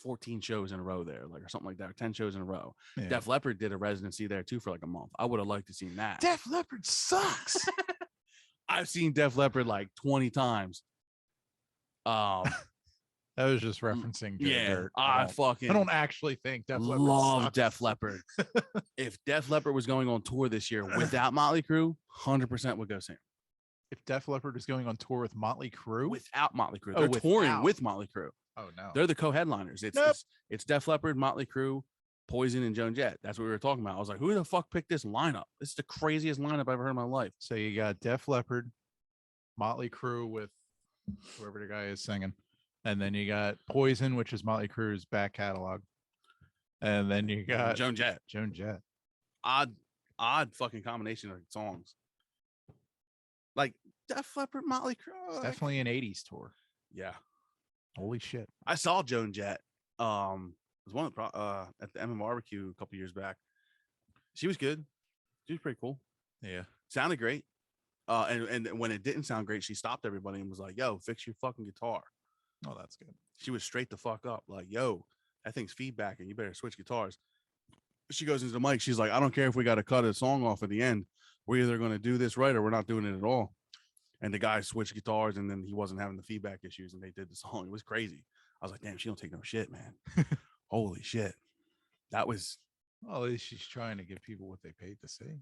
Speaker 1: 14 shows in a row there, like or something like that, or 10 shows in a row. Yeah. Def Leppard did a residency there too for like a month. I would have liked to see that.
Speaker 2: Def Leppard sucks.
Speaker 1: I've seen Def Leppard like 20 times.
Speaker 2: That was just referencing Dirt.
Speaker 1: I
Speaker 2: don't actually think Def Leppard
Speaker 1: love
Speaker 2: sucks.
Speaker 1: Def Leppard. If Def Leppard was going on tour this year without Motley Crue, 100% would go see him.
Speaker 2: If Def Leppard is going on tour with Motley Crue?
Speaker 1: Without Motley Crue. They're touring with Motley Crue.
Speaker 2: Oh, no.
Speaker 1: They're the co-headliners. It's Def Leppard, Motley Crue, Poison, and Joan Jett. That's what we were talking about. I was like, who the fuck picked this lineup? This is the craziest lineup I've ever heard in my life.
Speaker 2: So you got Def Leppard, Motley Crue with whoever the guy is singing. And then you got Poison, which is Motley Crue's back catalog. And then you got
Speaker 1: Joan Jett. Odd fucking combination of songs. Like Def Leppard, Motley Crue.
Speaker 2: It's definitely an 80s tour.
Speaker 1: Yeah.
Speaker 2: Holy shit.
Speaker 1: I saw Joan Jett. It was one of at the MM barbecue a couple years back. She was good. She was pretty cool.
Speaker 2: Yeah.
Speaker 1: Sounded great. And when it didn't sound great, she stopped everybody and was like, yo, fix your fucking guitar.
Speaker 2: Oh, that's good.
Speaker 1: She was straight the fuck up. Like, yo, that thing's feedback and you better switch guitars. She goes into the mic. She's like, I don't care if we got to cut a song off at the end. We're either going to do this right or we're not doing it at all. And the guy switched guitars and then he wasn't having the feedback issues and they did the song. It was crazy. I was like, damn, she don't take no shit, man. Holy shit. That was.
Speaker 2: Well, at least she's trying to give people what they paid to see.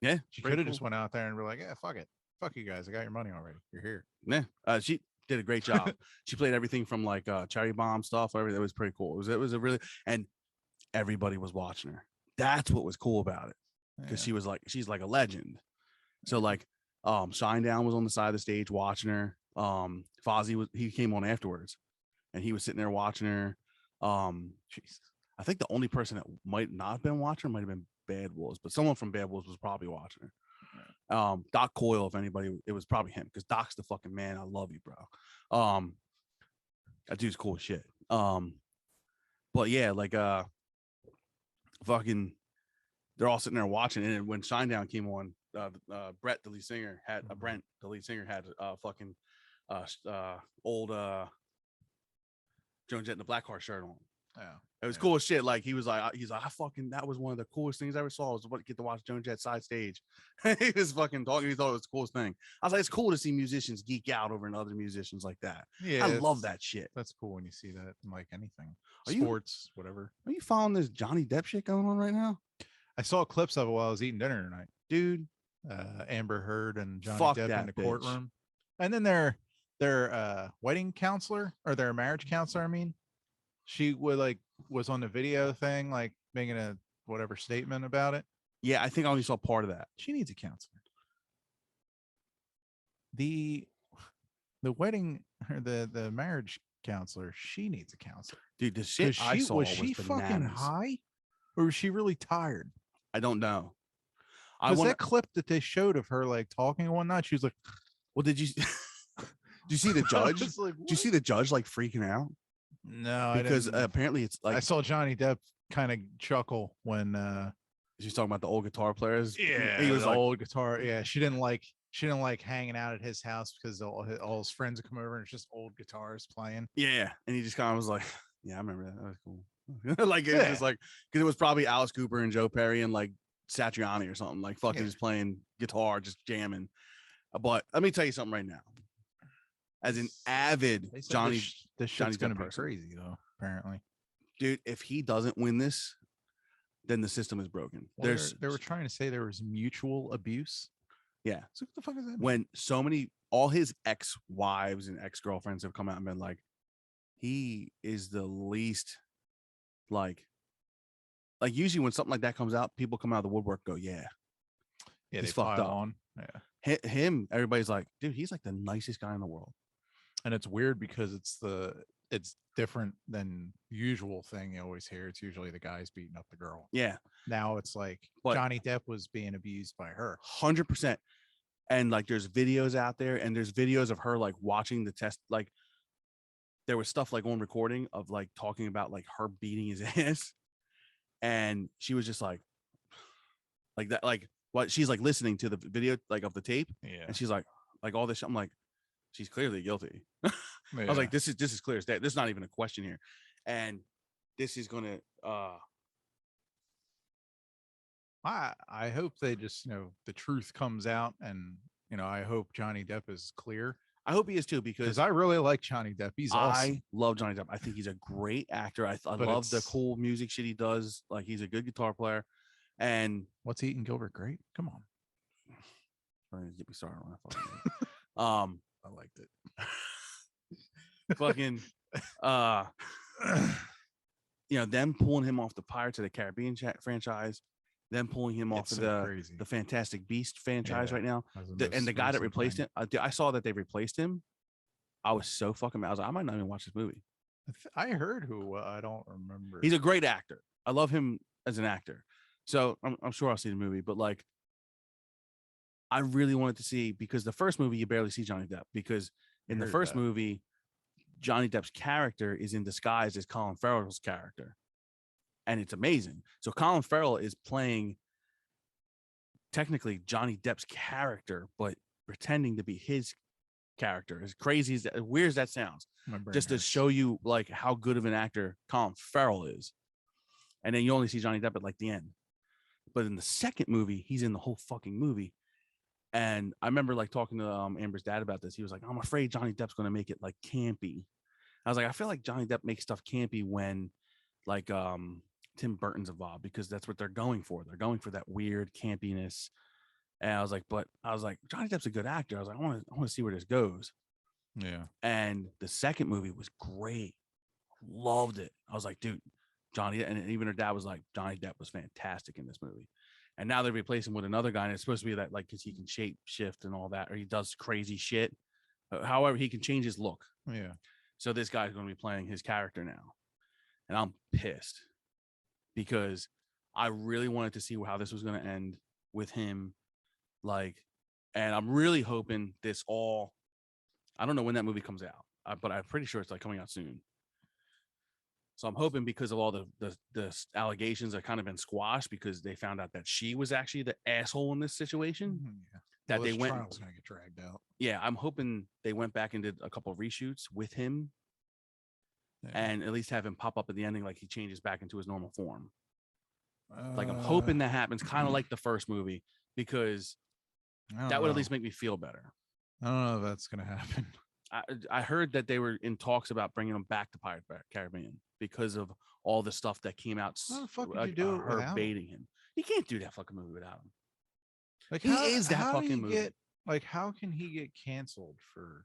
Speaker 1: Yeah.
Speaker 2: She could have just went out there and be like, yeah, fuck it. Fuck you guys. I got your money already. You're here.
Speaker 1: Yeah. She did a great job. She played everything from like Cherry Bomb stuff. Everything. It was pretty cool. It was a really, and everybody was watching her. That's what was cool about it. Because she's like a legend. So like, Shinedown was on the side of the stage watching her. Fozzy he came on afterwards, and he was sitting there watching her. Jesus. I think the only person that might not have been watching her might have been Bad Wolves, but someone from Bad Wolves was probably watching her. Doc Coyle, if anybody, it was probably him, because Doc's the fucking man. I love you, bro. That dude's cool as shit. But yeah, like fucking, they're all sitting there watching, and when Shinedown came on, Brent, the lead singer, had fucking old Joan Jett in the Blackheart shirt on.
Speaker 2: Yeah,
Speaker 1: it was cool as shit. Like he's like, I fucking, that was one of the coolest things I ever saw, was what, get to watch Joan Jett side stage. He was fucking talking. He thought it was the coolest thing. I was like, it's cool to see musicians geek out over other musicians like that.
Speaker 2: Yeah,
Speaker 1: I love that shit.
Speaker 2: That's cool when you see that in like anything,
Speaker 1: Are
Speaker 2: sports, whatever.
Speaker 1: Are you following this Johnny Depp shit going on right now?
Speaker 2: I saw clips of it while I was eating dinner tonight,
Speaker 1: dude.
Speaker 2: Amber Heard and Johnny
Speaker 1: Fuck
Speaker 2: Depp in the
Speaker 1: bitch.
Speaker 2: courtroom, and then their wedding counselor, or their marriage counselor, I mean, she was on the video thing, like making a whatever statement about it.
Speaker 1: Yeah, I think I only saw part of that.
Speaker 2: She needs a counselor. The wedding, or the marriage counselor, she needs a counselor.
Speaker 1: Dude, the shit I saw was
Speaker 2: she
Speaker 1: bananas.
Speaker 2: fucking high, or was she really tired?
Speaker 1: I don't know.
Speaker 2: Because that clip that they showed of her like talking and whatnot, she was like,
Speaker 1: well, did you did you see the judge? Like, did you see the judge like freaking out?
Speaker 2: No,
Speaker 1: because apparently it's like,
Speaker 2: I saw Johnny Depp kind of chuckle when
Speaker 1: she's talking about the old guitar players.
Speaker 2: Yeah,
Speaker 1: he was like,
Speaker 2: old guitar. Yeah, she didn't like hanging out at his house because all his friends would come over and it's just old guitars playing.
Speaker 1: Yeah, and he just kind of was like, yeah, I remember that. That was cool. Like it was just like, because it was probably Alice Cooper and Joe Perry and like Satriani or something, like fucking just playing guitar, just jamming. But let me tell you something right now. As an avid Johnny,
Speaker 2: this shit's gonna be crazy though. Apparently,
Speaker 1: dude, if he doesn't win this, then the system is broken.
Speaker 2: Well, they were trying to say there was mutual abuse.
Speaker 1: Yeah.
Speaker 2: So what the fuck is that?
Speaker 1: When so many, all his ex-wives and ex-girlfriends have come out and been like, he is the least like usually when something like that comes out, people come out of the woodwork, go, yeah,
Speaker 2: he's fucked up. On. Yeah.
Speaker 1: Him, everybody's like, dude, he's like the nicest guy in the world.
Speaker 2: And it's weird because it's different than usual thing you always hear. It's usually the guys beating up the girl.
Speaker 1: Yeah.
Speaker 2: Now it's like Johnny Depp was being abused by her.
Speaker 1: 100%. And like there's videos out there, and there's videos of her like watching the test. Like there was stuff like on recording of like talking about like her beating his ass. And she was just like that, like what she's like listening to the video like of the tape.
Speaker 2: Yeah.
Speaker 1: And she's like all this shit. I'm like, she's clearly guilty. I was like, this is clear as day. This is not even a question here. And this is gonna
Speaker 2: I hope they just, the truth comes out, and I hope Johnny Depp is clear.
Speaker 1: I hope he is too, because
Speaker 2: I really like Johnny Depp. He's awesome.
Speaker 1: I love Johnny Depp. I think he's a great actor. I love the cool music shit he does. Like he's a good guitar player. And
Speaker 2: what's Eating Gilbert Grape? Come on.
Speaker 1: Get me started on that.
Speaker 2: I liked it.
Speaker 1: Fucking them pulling him off the Pirates of the Caribbean franchise, them pulling him off of the Fantastic Beast franchise right now, and the guy that replaced him, I saw that they replaced him. I was so fucking mad. I was like, I might not even watch this movie.
Speaker 2: I heard who, I don't remember.
Speaker 1: He's a great actor. I love him as an actor, so I'm sure I'll see the movie. But like, I really wanted to see, because the first movie you barely see Johnny Depp, because in the first movie, Johnny Depp's character is in disguise as Colin Farrell's character, and it's amazing. So Colin Farrell is playing technically Johnny Depp's character, but pretending to be his character. As crazy as that, weird as that sounds, just to show you like how good of an actor Colin Farrell is. And then you only see Johnny Depp at like the end. But in the second movie, he's in the whole fucking movie. And I remember like talking to Amber's dad about this. He was like, I'm afraid Johnny Depp's going to make it like campy. I was like, I feel like Johnny Depp makes stuff campy when like Tim Burton's involved, because that's what they're going for. They're going for that weird campiness. And I was like, Johnny Depp's a good actor. I was like, I want to see where this goes.
Speaker 2: Yeah. And
Speaker 1: the second movie was great. Loved it. I was like, dude, Johnny, and even her dad was like, Johnny Depp was fantastic in this movie. And now they replace him with another guy, and it's supposed to be that like because he can shape shift and all that, or he does crazy shit. However, he can change his look.
Speaker 2: Yeah.
Speaker 1: So this guy's going to be playing his character now, and I'm pissed because I really wanted to see how this was going to end with him, like, and I'm really hoping this all. I don't know when that movie comes out, but I'm pretty sure it's like coming out soon. So I'm hoping because of all the allegations that kind of been squashed because they found out that she was actually the asshole in this situation.
Speaker 2: Yeah.
Speaker 1: That they went.
Speaker 2: Trial's gonna get dragged out.
Speaker 1: Yeah, I'm hoping they went back and did a couple of reshoots with him, and at least have him pop up at the ending like he changes back into his normal form. Like I'm hoping that happens, kind of like the first movie, because that would at least make me feel better.
Speaker 2: I don't know if that's gonna happen.
Speaker 1: I heard that they were in talks about bringing him back to Pirate Caribbean because of all the stuff that came out.
Speaker 2: How the fuck would you do it without
Speaker 1: baiting him? You can't do that fucking movie without him.
Speaker 2: Like
Speaker 1: he is that fucking movie.
Speaker 2: Like how can he get canceled for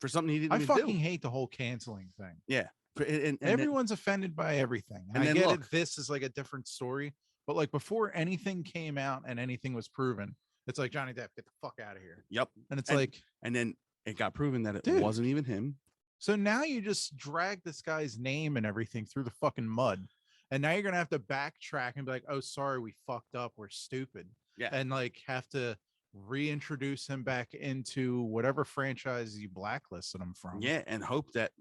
Speaker 1: something he didn't?
Speaker 2: I fucking hate the whole canceling thing.
Speaker 1: Yeah,
Speaker 2: and everyone's offended by everything. And I get it. This is like a different story, but like before anything came out and anything was proven, it's like Johnny Depp, get the fuck out of here.
Speaker 1: Yep.
Speaker 2: And it's like,
Speaker 1: and then it got proven that it wasn't even him.
Speaker 2: So now you just drag this guy's name and everything through the fucking mud. And now you're going to have to backtrack and be like, oh, sorry, we fucked up. We're stupid.
Speaker 1: Yeah.
Speaker 2: And like have to reintroduce him back into whatever franchise you blacklisted him from.
Speaker 1: Yeah. And hope that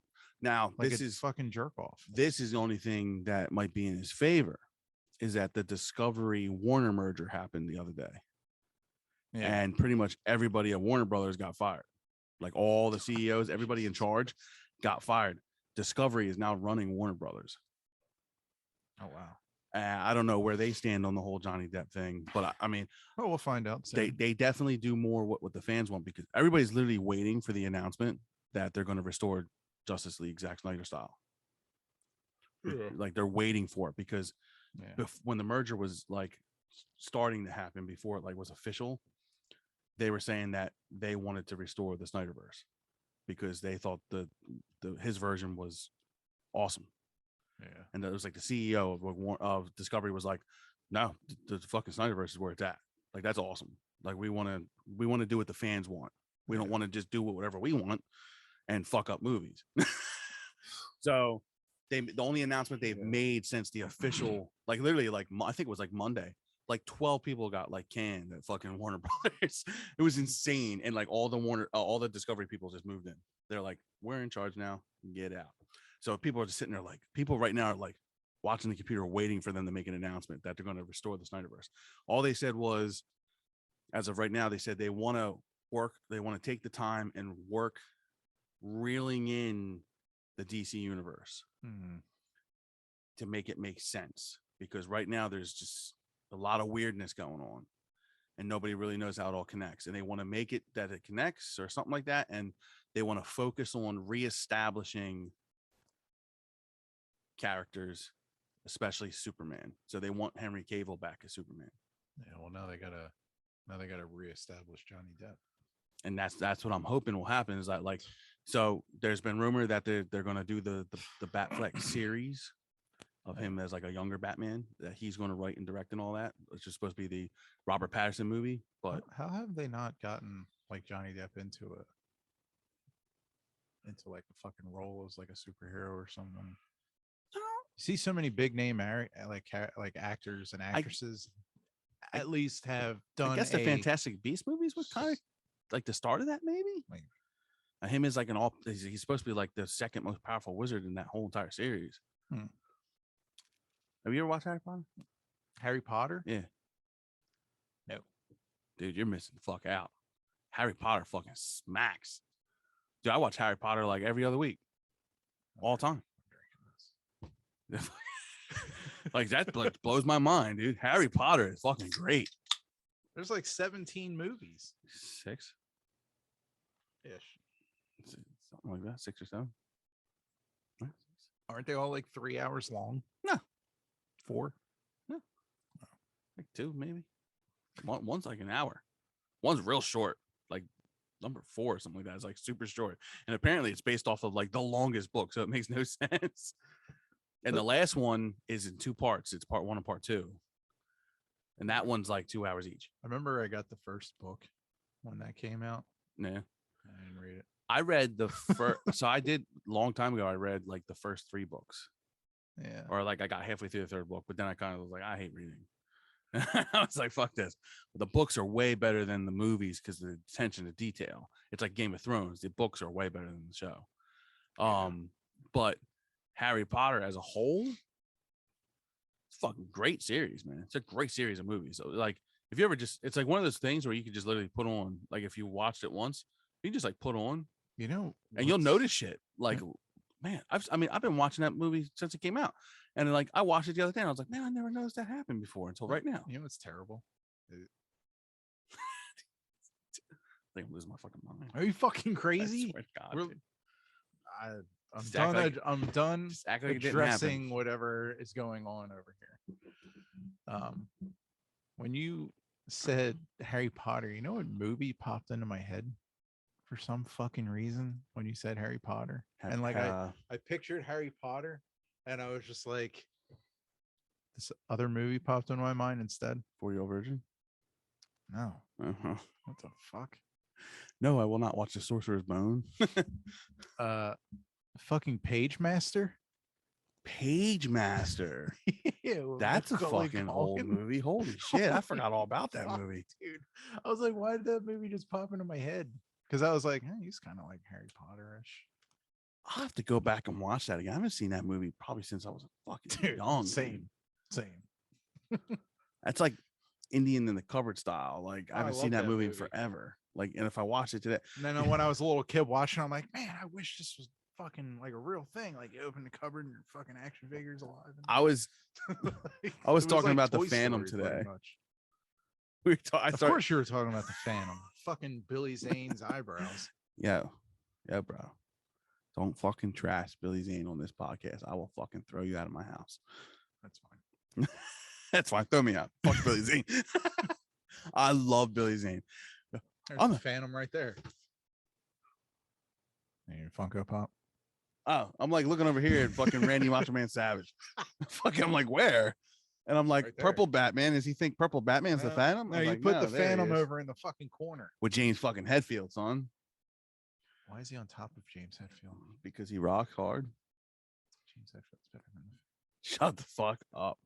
Speaker 1: now
Speaker 2: like
Speaker 1: this is
Speaker 2: fucking jerk off.
Speaker 1: This is the only thing that might be in his favor is that the Discovery Warner merger happened the other day. Yeah. And pretty much everybody at Warner Brothers got fired. Like all the CEOs, everybody in charge got fired. Discovery is now running Warner Brothers.
Speaker 2: Oh, wow.
Speaker 1: I don't know where they stand on the whole Johnny Depp thing, but I mean,
Speaker 2: well, we'll find out soon.
Speaker 1: They definitely do more what the fans want because everybody's literally waiting for the announcement that they're going to restore Justice League Zack Snyder style. Yeah. Like they're waiting for it because when the merger was like starting to happen before it like was official, they were saying that they wanted to restore the Snyderverse because they thought his version was awesome. Yeah, and it was like the CEO of Discovery was like, "No, the fucking Snyderverse is where it's at. Like that's awesome. Like we want to do what the fans want. We don't want to just do whatever we want and fuck up movies." So the only announcement they've made since the official, like literally, like I think it was like Monday. Like 12 people got like canned at fucking Warner Brothers. It was insane. And like all the Discovery people just moved in. They're like, we're in charge now. Get out. So people are just sitting there like people right now are like watching the computer waiting for them to make an announcement that they're going to restore the Snyderverse. All they said was, as of right now, they said they want to take the time and work reeling in the DC universe to make it make sense. Because right now there's just a lot of weirdness going on and nobody really knows how it all connects, and they want to make it that it connects or something like that. And they want to focus on reestablishing characters, especially Superman. So they want Henry Cavill back as Superman.
Speaker 2: Yeah. Well, now they gotta reestablish Johnny Depp.
Speaker 1: And that's what I'm hoping will happen is that like, so there's been rumor that they're going to do the Batfleck series of him as like a younger Batman that he's going to write and direct and all that. It's just supposed to be the Robert Pattinson movie. But
Speaker 2: how have they not gotten like Johnny Depp into like a fucking role as like a superhero or someone? You see so many big name like actors and actresses at least have done.
Speaker 1: I guess the Fantastic Beast movies was kind of like the start of that, maybe. Him is like he's supposed to be like the second most powerful wizard in that whole entire series. Have you ever watched Harry Potter?
Speaker 2: Harry Potter?
Speaker 1: Yeah.
Speaker 2: No.
Speaker 1: Dude, you're missing the fuck out. Harry Potter fucking smacks. Dude, I watch Harry Potter like every other week. All the time. Like that blows my mind, dude. Harry Potter is fucking great.
Speaker 2: There's like 17 movies.
Speaker 1: 6
Speaker 2: ish.
Speaker 1: Something like that. 6 or 7.
Speaker 2: Aren't they all like 3 hours long?
Speaker 1: No.
Speaker 2: 4?
Speaker 1: No. Like 2, maybe. One's like an hour. One's real short. Like number 4 or something like that. It's like super short. And apparently it's based off of like the longest book. So it makes no sense. And the last one is in 2 parts. It's part 1 and part 2. and that one's like 2 hours each.
Speaker 2: I remember I got the first book when that came out.
Speaker 1: Yeah,
Speaker 2: I didn't read it.
Speaker 1: I read the first. So I did long time ago. I read like the first 3 books,
Speaker 2: Yeah.
Speaker 1: or like I got halfway through the 3rd book, but then I kind of was like, I hate reading. I was like, fuck this. But the books are way better than the movies because the attention to detail. It's like Game of Thrones. The books are way better than the show. But Harry Potter as a whole, it's a fucking great series, man. It's a great series of movies. So like, if you ever just, it's like one of those things where you could just literally put on, like if you watched it once, you can just like put on,
Speaker 2: and
Speaker 1: you'll notice shit. Like, man, I've been watching that movie since it came out, and like I watched it the other day, and I was like, man, I never noticed that happened before until right now.
Speaker 2: You know what's terrible?
Speaker 1: I think I'm losing my fucking mind.
Speaker 2: Are you fucking crazy?
Speaker 1: God,
Speaker 2: I'm done
Speaker 1: act like
Speaker 2: addressing whatever is going on over here. When you said Harry Potter, you know what movie popped into my head for some fucking reason when you said Harry Potter? And like I pictured Harry Potter, and I was just like, this other movie popped into my mind instead.
Speaker 1: 4-Year-Old Virgin?
Speaker 2: No.
Speaker 1: Uh-huh.
Speaker 2: What the fuck?
Speaker 1: No, I will not watch The Sorcerer's Bone.
Speaker 2: Fucking Page Master.
Speaker 1: Page Master. That's a fucking old movie. Holy shit, I forgot all about that movie,
Speaker 2: dude. I was like, why did that movie just pop into my head? Because I was like, hey, he's kind of like Harry Potter-ish.
Speaker 1: I'll have to go back and watch that again. I haven't seen that movie probably since I was fucking young.
Speaker 2: Same.
Speaker 1: That's like Indian in the Cupboard style. Like I haven't seen that movie in forever. Like, and if I watch it today,
Speaker 2: and then when I was a little kid watching, I'm like, man, I wish this was fucking like a real thing. Like you open the cupboard and your fucking action figures alive.
Speaker 1: I was talking about the Phantom today.
Speaker 2: Of course you were talking about the Phantom. Fucking Billy Zane's eyebrows.
Speaker 1: Yeah, bro. Don't fucking trash Billy Zane on this podcast. I will fucking throw you out of my house.
Speaker 2: That's fine.
Speaker 1: That's fine. Throw me out. Fuck Billy Zane. I love Billy Zane.
Speaker 2: There's the Phantom right there. Your Funko Pop.
Speaker 1: Oh, I'm like looking over here at fucking Randy Macho Man Savage. Fucking, I'm like, where? And I'm like, right Purple Batman. Does he think Purple Batman's the Phantom?
Speaker 2: No, you
Speaker 1: like,
Speaker 2: put the Phantom over in the fucking corner.
Speaker 1: With James fucking Hetfield, son.
Speaker 2: Why is he on top of James Hetfield?
Speaker 1: Because he rocks hard.
Speaker 2: James Hetfield's better than him.
Speaker 1: Shut the fuck up.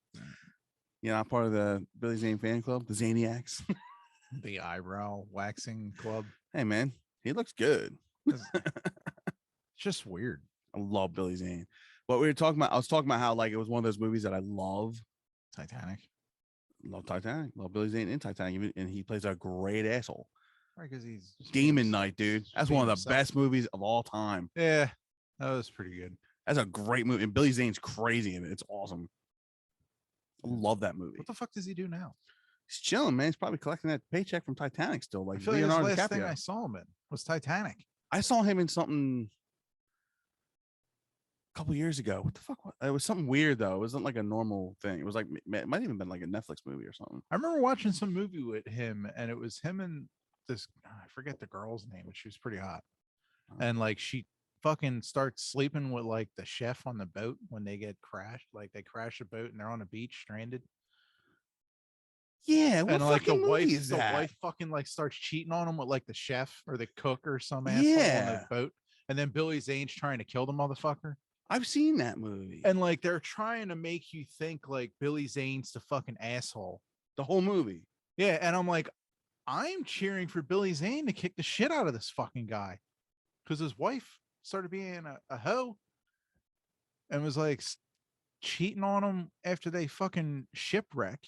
Speaker 1: You're not part of the Billy Zane fan club, the Zaniacs.
Speaker 2: The eyebrow waxing club.
Speaker 1: Hey man, he looks good.
Speaker 2: It's just weird.
Speaker 1: I love Billy Zane. But we were talking about, I was talking about how like it was one of those movies that I love.
Speaker 2: Titanic.
Speaker 1: Love Titanic. Love Billy Zane in Titanic. And he plays a great asshole.
Speaker 2: Right, because he's
Speaker 1: Demon Knight, dude. That's one of the best movies of all time.
Speaker 2: Yeah, that was pretty good.
Speaker 1: That's a great movie. And Billy Zane's crazy in it. It's awesome. I love that movie.
Speaker 2: What the fuck does he do now?
Speaker 1: He's chilling, man. He's probably collecting that paycheck from Titanic still. Like,
Speaker 2: I feel like the last thing I saw him in was Titanic.
Speaker 1: I saw him in something a couple years ago. What the fuck? It was something weird though. It wasn't like a normal thing. It was like, it might even been like a Netflix movie or something.
Speaker 2: I remember watching some movie with him, and it was him and this, I forget the girl's name, but she was pretty hot. And like she fucking starts sleeping with like the chef on the boat when they get crashed. Like they crash a boat and they're on a beach stranded.
Speaker 1: Yeah, what
Speaker 2: and like the
Speaker 1: wife
Speaker 2: fucking like starts cheating on him with like the chef or the cook or some asshole on the boat, and then Billy Zane's trying to kill the motherfucker.
Speaker 1: I've seen that movie,
Speaker 2: and like they're trying to make you think like Billy Zane's the fucking asshole
Speaker 1: the whole movie.
Speaker 2: Yeah, and I'm like, I'm cheering for Billy Zane to kick the shit out of this fucking guy because his wife started being a hoe and was like cheating on him after they fucking shipwreck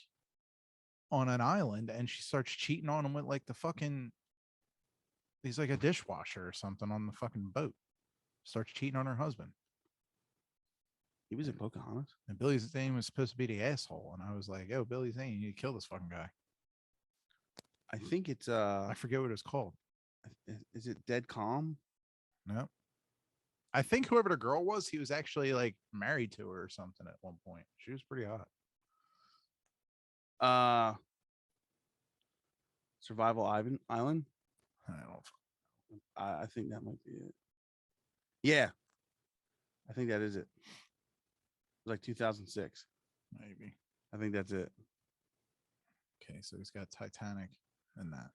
Speaker 2: on an island, and she starts cheating on him with like the fucking, he's like a dishwasher or something on the fucking boat, starts cheating on her husband.
Speaker 1: He was in Pocahontas,
Speaker 2: and Billy Zane was supposed to be the asshole, and I was like, yo, Billy Zane, you need to kill this fucking guy.
Speaker 1: I think it's
Speaker 2: I forget what it's called.
Speaker 1: Is it Dead Calm?
Speaker 2: No, I think whoever the girl was, he was actually like married to her or something at one point. She was pretty hot.
Speaker 1: Survival Island. I think that might be it. Yeah, I think that is it. It was like 2006.
Speaker 2: Maybe.
Speaker 1: I think that's it.
Speaker 2: Okay, so he's got Titanic and that.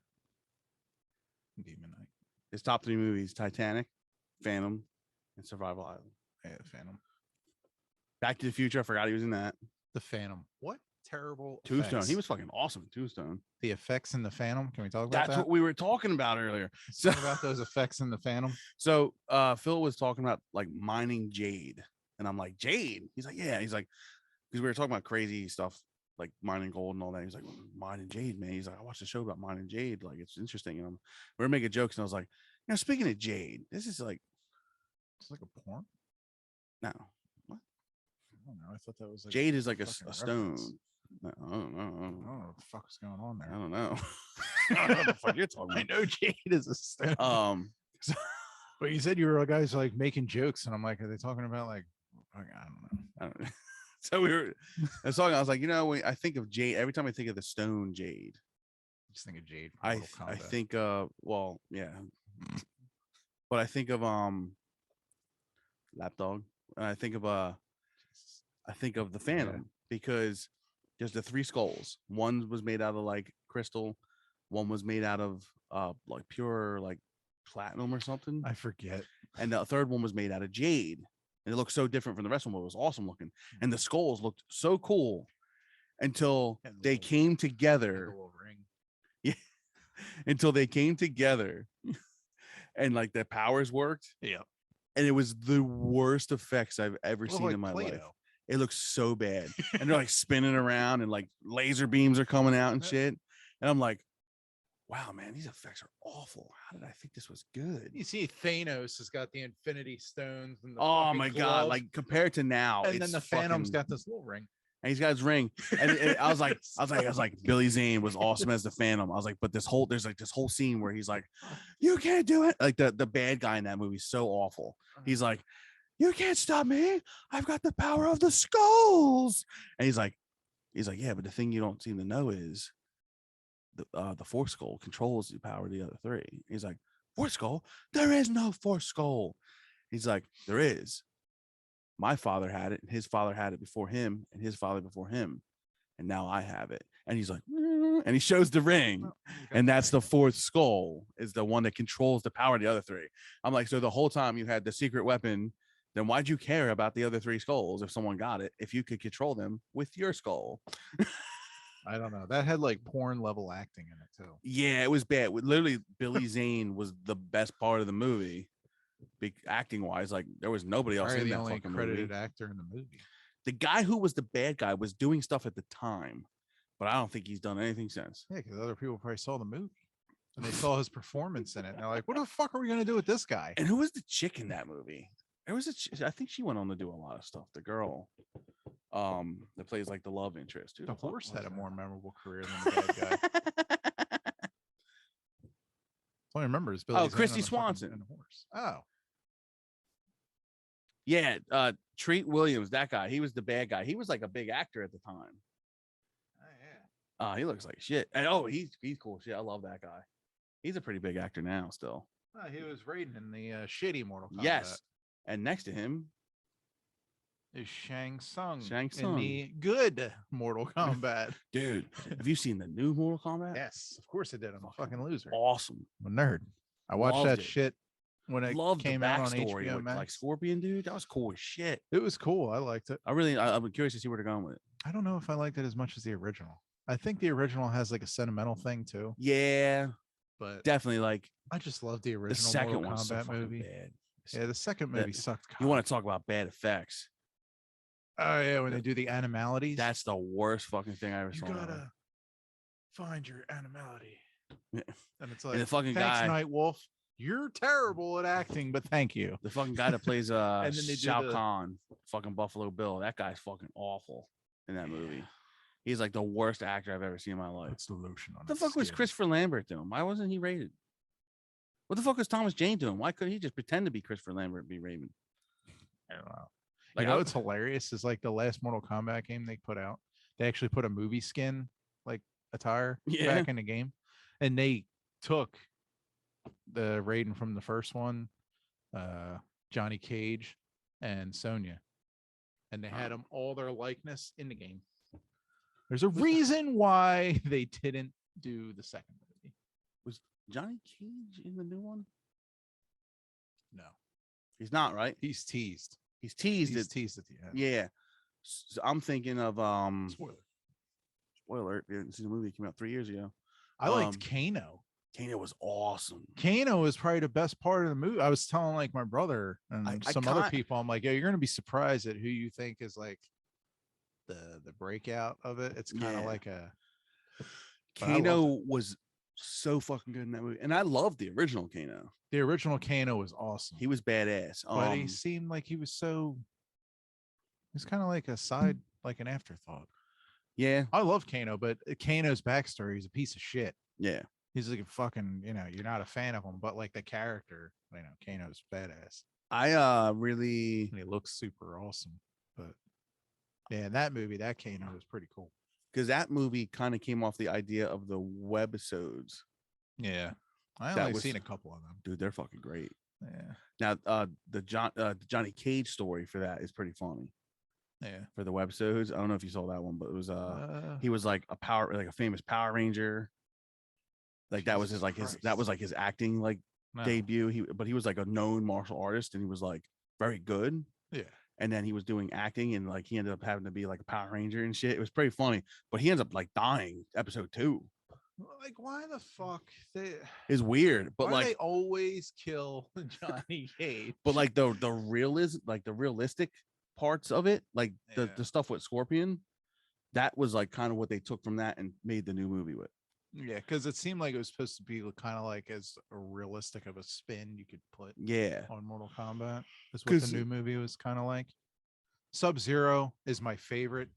Speaker 2: Demon Knight.
Speaker 1: His top 3 movies: Titanic, Phantom, and Survival Island.
Speaker 2: Yeah, Phantom.
Speaker 1: Back to the Future. I forgot he was in that.
Speaker 2: The Phantom. What terrible
Speaker 1: Tombstone.
Speaker 2: effects.
Speaker 1: He was fucking awesome in Tombstone.
Speaker 2: The effects in the Phantom. Can we talk about
Speaker 1: That's
Speaker 2: that?
Speaker 1: what we were talking about earlier.
Speaker 2: Let's talk about those effects in the Phantom.
Speaker 1: So Phil was talking about like mining jade, and I'm like, jade? He's like, yeah. He's like, because we were talking about crazy stuff like mining gold and all that. He's like, mining jade, man. He's like, I watched a show about mining jade. Like, it's interesting. And we were making jokes, and I was like, speaking of jade, this is like,
Speaker 2: it's like a porn.
Speaker 1: No, what?
Speaker 2: I don't know. I thought that was like
Speaker 1: jade is like a stone. No, I don't know.
Speaker 2: I don't know what the fuck is going on there.
Speaker 1: I don't know. I don't know what the fuck you're talking about.
Speaker 2: I know jade is a stone. But you said you were guys like making jokes, and I'm like, are they talking about like, I don't know.
Speaker 1: So I was talking. I was like, when I think of jade, every time I think of the stone jade,
Speaker 2: I just think of jade.
Speaker 1: I think well, yeah, but I think of lapdog, and I think of the Phantom because there's the 3 skulls. One was made out of like crystal, one was made out of like pure like platinum or something.
Speaker 2: I forget.
Speaker 1: And the third one was made out of jade. And it looked so different from the rest of them. It was awesome looking. And the skulls looked so cool until they came together. Yeah. Until they came together and like the powers worked.
Speaker 2: Yeah.
Speaker 1: And it was the worst effects I've ever seen in my life. It looks so bad. And they're like spinning around and like laser beams are coming out and shit. And I'm like, wow, man, these effects are awful. How did I think this was good?
Speaker 2: You see, Thanos has got the Infinity Stones and the
Speaker 1: oh my god! Like compared to now,
Speaker 2: and then the Phantom's got this little ring,
Speaker 1: and he's got his ring. And I was like, Billy Zane was awesome as the Phantom. I was like, but there's like this whole scene where he's like, you can't do it. Like the bad guy in that movie is so awful. He's like, you can't stop me. I've got the power of the skulls. And he's like, yeah, but the thing you don't seem to know is the fourth skull controls the power of the other 3. He's like, fourth skull? There is no fourth skull. He's like, there is. My father had it, and his father had it before him, and his father before him, and now I have it. And he's like, and he shows the ring, and that's the fourth skull is the one that controls the power of the other 3. I'm like, so the whole time you had the secret weapon, then why'd you care about the other 3 skulls if someone got it, if you could control them with your skull?
Speaker 2: I don't know. That had like porn level acting in it too.
Speaker 1: Yeah, it was bad. Literally, Billy Zane was the best part of the movie, acting wise. Like there was nobody else in that fucking
Speaker 2: credited
Speaker 1: movie.
Speaker 2: Actor in the movie.
Speaker 1: The guy who was the bad guy was doing stuff at the time, but I don't think he's done anything since.
Speaker 2: Yeah, because other people probably saw the movie and they saw his performance in it. And they're like, "What the fuck are we gonna do with this guy?"
Speaker 1: And who was the chick in that movie? There was I think she went on to do a lot of stuff. The girl, that plays like the love interest. Dude,
Speaker 2: the horse had a more memorable career than the bad guy. All I remember is Billy.
Speaker 1: Oh, Christy Swanson.
Speaker 2: And the horse. Oh,
Speaker 1: yeah. Treat Williams, that guy. He was the bad guy. He was like a big actor at the time.
Speaker 2: Oh yeah.
Speaker 1: He looks like shit. And he's cool shit. I love that guy. He's a pretty big actor now still.
Speaker 2: He was Raiden in the shitty Mortal Kombat.
Speaker 1: Yes. And next to him
Speaker 2: is Shang Tsung.
Speaker 1: In
Speaker 2: the good Mortal Kombat.
Speaker 1: Dude, have you seen the new Mortal Kombat?
Speaker 2: Yes, of course I did. I'm a fucking loser.
Speaker 1: Awesome.
Speaker 2: I'm a nerd. I watched that shit when it came out on HBO
Speaker 1: with,
Speaker 2: Max.
Speaker 1: like Scorpion, dude. That was cool as shit.
Speaker 2: It was cool. I liked it.
Speaker 1: I'm curious to see where they're going with it.
Speaker 2: I don't know if I liked it as much as the original. I think the original has like a sentimental thing too.
Speaker 1: Yeah,
Speaker 2: but
Speaker 1: definitely like
Speaker 2: I just love the original
Speaker 1: the second
Speaker 2: Mortal Kombat
Speaker 1: so
Speaker 2: movie.
Speaker 1: Bad.
Speaker 2: Yeah, the second movie sucked.
Speaker 1: You want to talk about bad effects?
Speaker 2: Oh yeah, when they do the animalities.
Speaker 1: That's the worst fucking thing I ever saw.
Speaker 2: You gotta find your animality.
Speaker 1: Yeah.
Speaker 2: And it's like,
Speaker 1: and the fucking
Speaker 2: thanks,
Speaker 1: guy,
Speaker 2: Night Wolf. You're terrible at acting, but thank you.
Speaker 1: The fucking guy that plays
Speaker 2: and then they
Speaker 1: Shao Kahn, fucking Buffalo Bill. That guy's fucking awful in that movie. He's like the worst actor I've ever seen in my life.
Speaker 2: What's the lotion on?
Speaker 1: What the fuck was Christopher Lambert doing? Why wasn't he rated? What the fuck was Thomas Jane doing? Why couldn't he just pretend to be Christopher Lambert and be Raven?
Speaker 2: I don't know.
Speaker 1: Like,
Speaker 2: you know what's hilarious is like the last Mortal Kombat game they put out. They actually put a movie skin like attire back in the game, and they took the Raiden from the first one, Johnny Cage, and Sonya, and they had them all their likeness in the game. There's a reason why they didn't do the second movie.
Speaker 1: Was Johnny Cage in the new one?
Speaker 2: No,
Speaker 1: He's not, right?
Speaker 2: he's teased.
Speaker 1: He's teased.
Speaker 2: He's teased at the end.
Speaker 1: Yeah. So I'm thinking of
Speaker 2: Spoiler.
Speaker 1: This movie came out 3 years ago.
Speaker 2: I liked Kano.
Speaker 1: Kano was awesome.
Speaker 2: Kano was probably the best part of the movie. I was telling like my brother and some other people, I'm like, yo, you're gonna be surprised at who you think is like the breakout of it. It's kind of like a
Speaker 1: Kano was so fucking good in that movie, and I loved the original Kano.
Speaker 2: The original Kano was awesome.
Speaker 1: He was badass,
Speaker 2: but he seemed like he was so. He's kind of like a side, like an afterthought.
Speaker 1: Yeah,
Speaker 2: I love Kano, but Kano's backstory is a piece of shit.
Speaker 1: Yeah,
Speaker 2: he's like a fucking, you're not a fan of him, but like the character, Kano's badass.
Speaker 1: I really.
Speaker 2: And he looks super awesome, but yeah, in that movie, that Kano was pretty cool.
Speaker 1: Because that movie kind of came off the idea of the webisodes.
Speaker 2: Yeah, I only seen a couple of them.
Speaker 1: Dude, they're fucking great.
Speaker 2: Yeah.
Speaker 1: Now, the Johnny Cage story for that is pretty funny.
Speaker 2: Yeah.
Speaker 1: For the webisodes, I don't know if you saw that one, but it was he was like a famous Power Ranger. Like that was his acting debut. He was like a known martial artist, and he was like very good.
Speaker 2: Yeah.
Speaker 1: And then he was doing acting, and like he ended up having to be like a Power Ranger and shit. It was pretty funny, but he ends up like dying episode 2.
Speaker 2: Like, why the fuck
Speaker 1: it's weird, but
Speaker 2: why they always kill Johnny Cage?
Speaker 1: But like the realistic parts of it, like the stuff with Scorpion, that was like kind of what they took from that and made the new movie with.
Speaker 2: Yeah, because it seemed like it was supposed to be kind of like as realistic of a spin you could put on Mortal Kombat. That's what the new movie was kind of like. Sub-Zero is my favorite,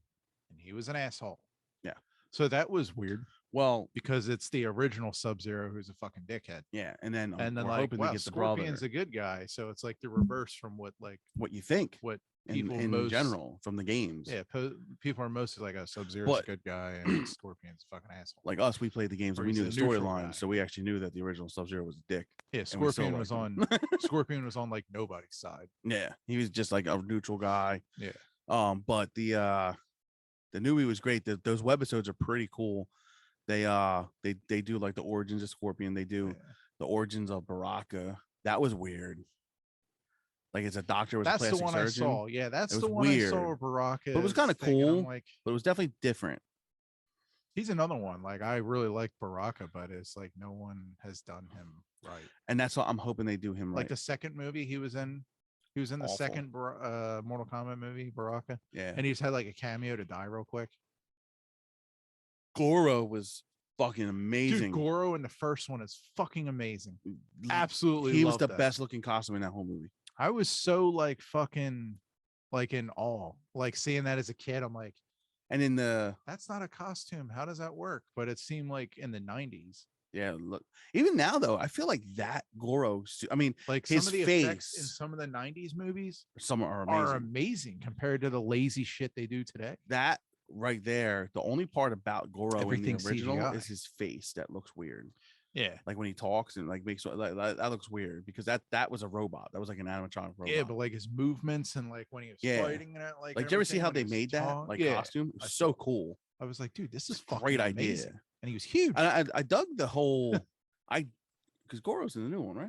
Speaker 2: and he was an asshole.
Speaker 1: Yeah.
Speaker 2: So that was weird.
Speaker 1: Well,
Speaker 2: because it's the original Sub-Zero who's a fucking dickhead.
Speaker 1: Yeah, and then
Speaker 2: like, hoping to get Scorpion's a good guy. So it's like the reverse from what you
Speaker 1: think.
Speaker 2: What people
Speaker 1: in general from the games.
Speaker 2: Yeah, people are mostly like, Sub-Zero's a good guy and Scorpion's a fucking asshole.
Speaker 1: Like us, we played the games and we knew the storyline, so we actually knew that the original Sub-Zero was a dick.
Speaker 2: Yeah, Scorpion was on Scorpion was on like nobody's side.
Speaker 1: Yeah, he was just like a neutral guy.
Speaker 2: Yeah.
Speaker 1: But the movie was great. Those webisodes are pretty cool. They do like the origins of Scorpion. They do the origins of Baraka. That was weird. Like it's a doctor was a plastic surgeon.
Speaker 2: That's the one I saw. Yeah, that's the one I saw. Baraka.
Speaker 1: But it was kind of cool. But it was definitely different.
Speaker 2: He's another one. Like I really like Baraka, but it's like no one has done him right.
Speaker 1: And that's what I'm hoping they do him right.
Speaker 2: Like the second movie he was in. He was in the second Mortal Kombat movie, Baraka.
Speaker 1: Yeah.
Speaker 2: And he just had like a cameo to die real quick.
Speaker 1: Goro was fucking amazing.
Speaker 2: Dude, Goro in the first one is fucking amazing. Absolutely.
Speaker 1: He was the best looking costume in that whole movie.
Speaker 2: I was so like fucking like in awe. Like seeing that as a kid, I'm like,
Speaker 1: and
Speaker 2: that's not a costume. How does that work? But it seemed like in the 90s.
Speaker 1: Yeah, look. Even now, though, I feel like that Goro. I mean,
Speaker 2: like
Speaker 1: his
Speaker 2: some of the
Speaker 1: face
Speaker 2: effects in some of the 90s movies,
Speaker 1: some are
Speaker 2: amazing compared to the lazy shit they do today.
Speaker 1: That right there, the only part about Goro in the original
Speaker 2: CGI.
Speaker 1: is his face that looks weird.
Speaker 2: Yeah,
Speaker 1: like when he talks and like makes like that looks weird because that was a robot. That was like an animatronic robot.
Speaker 2: Yeah, but like his movements and like when he was fighting and like
Speaker 1: did you ever see how they made that costume? It was so cool.
Speaker 2: I was like, dude, this is fucking
Speaker 1: great
Speaker 2: amazing.
Speaker 1: idea.
Speaker 2: And he was huge.
Speaker 1: I dug the whole because Goro's in the new one, right?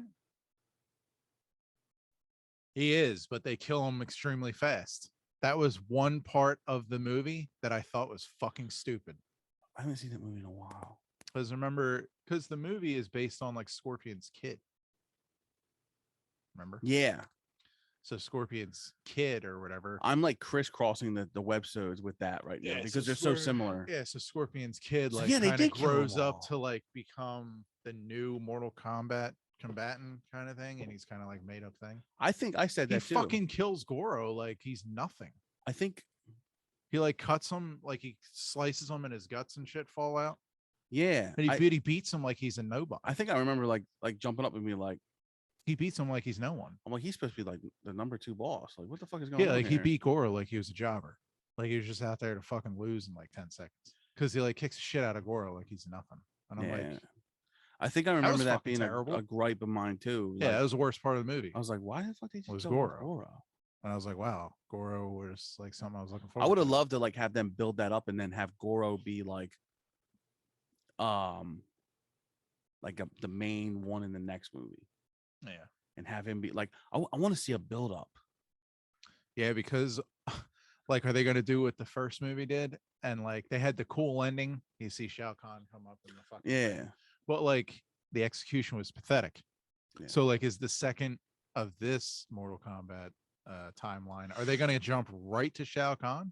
Speaker 2: He is, but they kill him extremely fast. That was one part of the movie that I thought was fucking stupid.
Speaker 1: I haven't seen that movie in a while.
Speaker 2: Because the movie is based on like Scorpion's kid. Remember?
Speaker 1: Yeah.
Speaker 2: So Scorpion's kid or whatever.
Speaker 1: I'm like crisscrossing the webisodes with that right now because they're so similar.
Speaker 2: Yeah, so Scorpion's kid
Speaker 1: they
Speaker 2: kind of grows up to like become the new Mortal Kombat combatant kind of thing, and he's kind of like made up thing.
Speaker 1: I think I said that
Speaker 2: he fucking kills Goro like he's nothing.
Speaker 1: I think
Speaker 2: he like cuts him, like he slices him and his guts and shit fall out.
Speaker 1: Yeah,
Speaker 2: and he beats him like he's a nobody.
Speaker 1: I think I remember like jumping up and being like,
Speaker 2: he beats him like he's no one.
Speaker 1: I'm like, he's supposed to be like the number 2 boss. Like, what the fuck is going on?
Speaker 2: Yeah, like
Speaker 1: here?
Speaker 2: he beat Goro like he was a jobber. Like he was just out there to fucking lose in like 10 seconds. Because he like kicks the shit out of Goro like he's nothing. And I'm like,
Speaker 1: I think I remember that being a gripe of mine too.
Speaker 2: Yeah, that was the worst part of the movie.
Speaker 1: I was like, why the fuck did you
Speaker 2: Goro? And I was like, wow, Goro was like something I was looking
Speaker 1: I
Speaker 2: forward
Speaker 1: would have
Speaker 2: to.
Speaker 1: loved to like have them build that up and then have Goro be um the main one in the next movie
Speaker 2: Yeah.
Speaker 1: and have him be like I want to see a build up.
Speaker 2: Yeah, because like, are they going to do what the first movie did? And like, they had the cool ending. You see Shao Kahn come up in the fucking
Speaker 1: Yeah.
Speaker 2: thing. But like, the execution was pathetic.
Speaker 1: Yeah.
Speaker 2: So like, is the second of this Mortal Kombat timeline, are they going to jump right to Shao Kahn?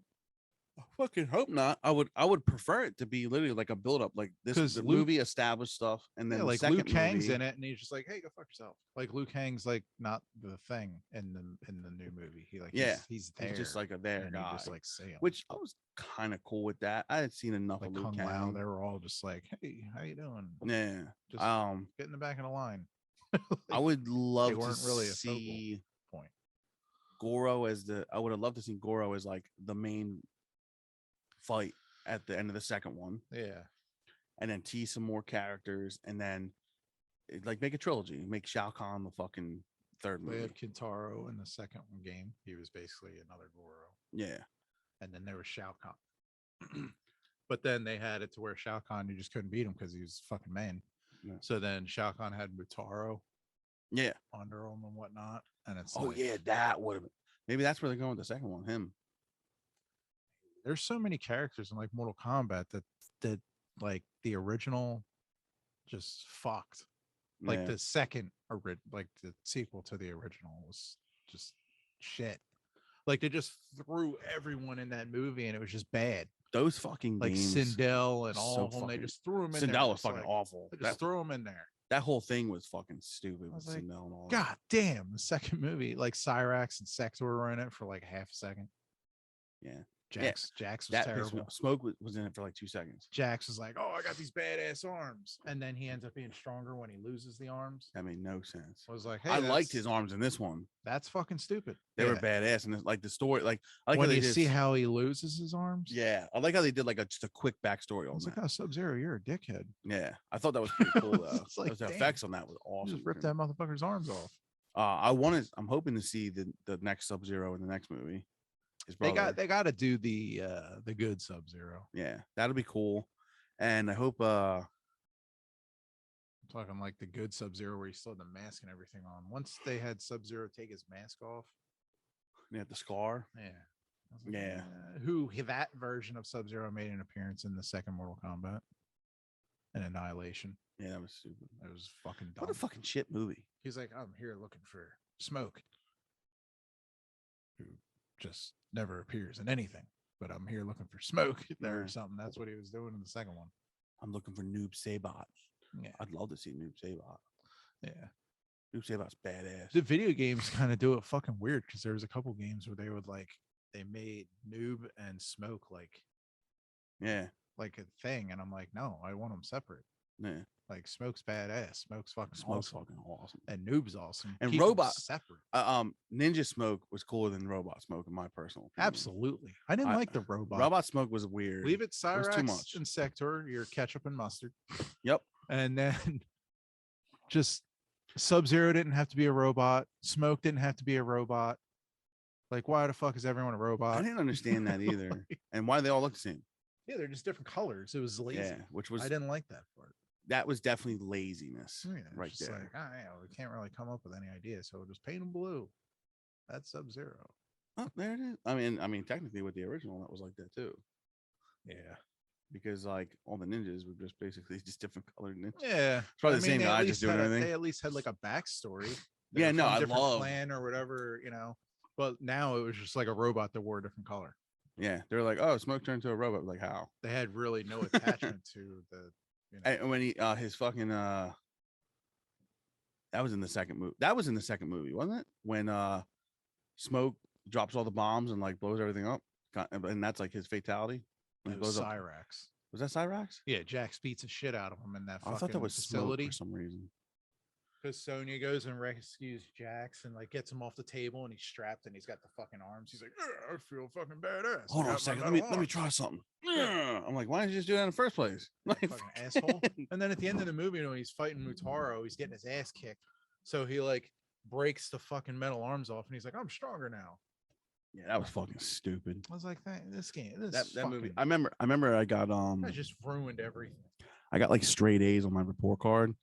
Speaker 1: I fucking hope not. I would prefer it to be literally like a build up, like this
Speaker 2: 'Cause
Speaker 1: the
Speaker 2: Luke-
Speaker 1: movie established stuff, and then
Speaker 2: Yeah,
Speaker 1: the
Speaker 2: like Liu
Speaker 1: second
Speaker 2: Kang's
Speaker 1: movie.
Speaker 2: in it, and he's just like, "Hey, go fuck yourself." Like Liu Kang's like not the thing in the new movie. He like
Speaker 1: Yeah,
Speaker 2: he's there,
Speaker 1: he's just like a there
Speaker 2: and
Speaker 1: guy,
Speaker 2: you just like see him.
Speaker 1: which I was kind of cool with that. I had seen enough
Speaker 2: Like
Speaker 1: of Liu
Speaker 2: Kung
Speaker 1: Kang.
Speaker 2: Lao, they were all just like, "Hey, how you doing?"
Speaker 1: Yeah.
Speaker 2: Just get in the back of the line.
Speaker 1: I would love to
Speaker 2: weren't really a
Speaker 1: see
Speaker 2: point.
Speaker 1: Goro as I would have loved to see Goro as like the main fight at the end of the second one.
Speaker 2: Yeah.
Speaker 1: And then tease some more characters, and then like make a trilogy, make Shao Kahn the fucking third
Speaker 2: They
Speaker 1: movie.
Speaker 2: had Kintaro in the second game. He was basically another Goro.
Speaker 1: Yeah.
Speaker 2: And then there was Shao Kahn. But then they had it to where Shao Kahn, you just couldn't beat him because he was fucking man.
Speaker 1: Yeah.
Speaker 2: So then Shao Kahn had Mutaro.
Speaker 1: Yeah.
Speaker 2: Under him and whatnot. And it's
Speaker 1: yeah, that would have been. Maybe that's where they're going with the second one. Him.
Speaker 2: There's so many characters in like Mortal Kombat that like the original just fucked. Like the second like the sequel to the original was just shit. Like they just threw everyone in that movie and it was just bad.
Speaker 1: Those fucking
Speaker 2: like
Speaker 1: games,
Speaker 2: Sindel and all
Speaker 1: so
Speaker 2: of them, they
Speaker 1: fucking-
Speaker 2: just threw them in there.
Speaker 1: Sindel was fucking awful.
Speaker 2: They just threw them in there.
Speaker 1: That whole thing was fucking stupid with
Speaker 2: like,
Speaker 1: Sindel and all
Speaker 2: God
Speaker 1: that.
Speaker 2: damn, the second movie, like Cyrax and Sector were in it for like half a second.
Speaker 1: Yeah.
Speaker 2: Jax was
Speaker 1: That
Speaker 2: terrible.
Speaker 1: Smoke was in it for like 2 seconds.
Speaker 2: Jax was like, "Oh, I got these badass arms," and then he ends up being stronger when he loses the arms.
Speaker 1: That made no sense.
Speaker 2: I was like, "Hey,
Speaker 1: I liked his arms in this one.
Speaker 2: That's fucking stupid."
Speaker 1: They were badass, and like the story, like I like
Speaker 2: when
Speaker 1: how they
Speaker 2: you see how he loses his arms.
Speaker 1: Yeah, I like how they did like just a quick backstory
Speaker 2: I
Speaker 1: on
Speaker 2: was
Speaker 1: that.
Speaker 2: like, "Oh, Sub-Zero, you're a dickhead."
Speaker 1: Yeah, I thought that was pretty cool though.
Speaker 2: It's like,
Speaker 1: the
Speaker 2: damn.
Speaker 1: effects on that was
Speaker 2: You
Speaker 1: awesome.
Speaker 2: just ripped that motherfucker's arms off.
Speaker 1: I'm hoping to see the next Sub-Zero in the next movie.
Speaker 2: They got to do the good Sub-Zero.
Speaker 1: Yeah, that'll be cool, and I hope
Speaker 2: I'm talking like the good Sub-Zero where he still had the mask and everything on. Once they had Sub-Zero take his mask off,
Speaker 1: they had the scar.
Speaker 2: Yeah.
Speaker 1: Like, yeah.
Speaker 2: That version of Sub-Zero made an appearance in the second Mortal Kombat and Annihilation.
Speaker 1: Yeah, that was stupid.
Speaker 2: It was fucking dumb.
Speaker 1: What a fucking shit movie.
Speaker 2: He's like, I'm here looking for Smoke, who just never appears in anything, but I'm here looking for Smoke there or something. That's what he was doing in the second one.
Speaker 1: I'm looking for Noob Saibot.
Speaker 2: Yeah.
Speaker 1: I'd love to see Noob Saibot.
Speaker 2: Yeah.
Speaker 1: Noob Saibot's badass.
Speaker 2: The video games kind of do it fucking weird because there was a couple games where they made Noob and Smoke like a thing, and I'm like, no, I want them separate.
Speaker 1: Yeah.
Speaker 2: Like Smoke's badass. Smoke's fucking awesome. And Noob's awesome.
Speaker 1: And
Speaker 2: Keep
Speaker 1: Robot
Speaker 2: separate.
Speaker 1: Ninja Smoke was cooler than Robot Smoke in my personal opinion.
Speaker 2: Absolutely. I didn't like the robot.
Speaker 1: Robot Smoke was weird.
Speaker 2: Leave it Cyrax
Speaker 1: too much.
Speaker 2: and Sector, your ketchup and mustard.
Speaker 1: Yep.
Speaker 2: And then just Sub-Zero didn't have to be a robot. Smoke didn't have to be a robot. Like, why the fuck is everyone a robot?
Speaker 1: I didn't understand that either. And why they all look the same.
Speaker 2: Yeah, they're just different colors. It was lazy.
Speaker 1: Yeah, I
Speaker 2: didn't like that part.
Speaker 1: That was definitely laziness right
Speaker 2: just
Speaker 1: there.
Speaker 2: Like, we can't really come up with any ideas, so we'll just paint them blue. That's Sub-Zero.
Speaker 1: Oh, there it is. I mean, technically with the original, that was like that too.
Speaker 2: Yeah.
Speaker 1: Because like all the ninjas were just basically just different colored ninjas.
Speaker 2: Yeah.
Speaker 1: It's probably the same guy just doing everything.
Speaker 2: They at least had like a backstory.
Speaker 1: Yeah, no, I
Speaker 2: different
Speaker 1: love
Speaker 2: clan or whatever, But now it was just like a robot that wore a different color.
Speaker 1: Yeah, they're like, oh, Smoke turned into a robot. Like how?
Speaker 2: They had really no attachment to the.
Speaker 1: And when he his fucking that was in the second movie. That was in the second movie, wasn't it? When Smoke drops all the bombs and like blows everything up, and that's like his fatality.
Speaker 2: It was Cyrax.
Speaker 1: Was that Cyrax?
Speaker 2: Yeah, Jax beats the shit out of him in that.
Speaker 1: I thought that was
Speaker 2: facility
Speaker 1: Smoke for some reason.
Speaker 2: Because Sonya goes and rescues Jax and like gets him off the table and he's strapped and he's got the fucking arms. He's like, I feel fucking badass.
Speaker 1: Hold on a second. Let me try something. I'm like, why didn't you just do that in the first place? Like,
Speaker 2: fucking asshole. And then at the end of the movie, when he's fighting Mutaro, he's getting his ass kicked. So he like breaks the fucking metal arms off and he's like, I'm stronger now.
Speaker 1: Yeah, that was fucking stupid.
Speaker 2: I was like, this game,
Speaker 1: That
Speaker 2: fucking,
Speaker 1: movie. I remember I got
Speaker 2: that just ruined everything.
Speaker 1: I got like straight A's on my report card,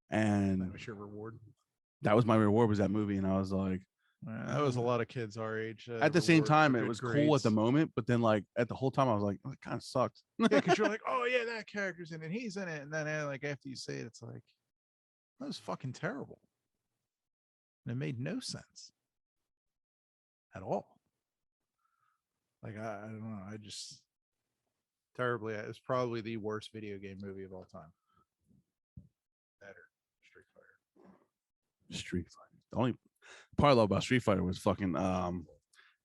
Speaker 1: and
Speaker 2: That was your reward.
Speaker 1: that was my reward, was that movie, and I was like,
Speaker 2: That was a lot of kids our age.
Speaker 1: at the same
Speaker 2: reward for
Speaker 1: time, it
Speaker 2: good
Speaker 1: was cool at the
Speaker 2: grades.
Speaker 1: moment, but then like at the whole time, I was like, oh, it kind of sucked.
Speaker 2: Yeah, because you're like, oh yeah, that character's in it, he's in it, and then like after you say it, it's like, that was fucking terrible. And it made no sense at all. Like I don't know, I just terribly. It's probably the worst video game movie of all time. Better Street Fighter.
Speaker 1: Street Fighter. The only part I love about Street Fighter was fucking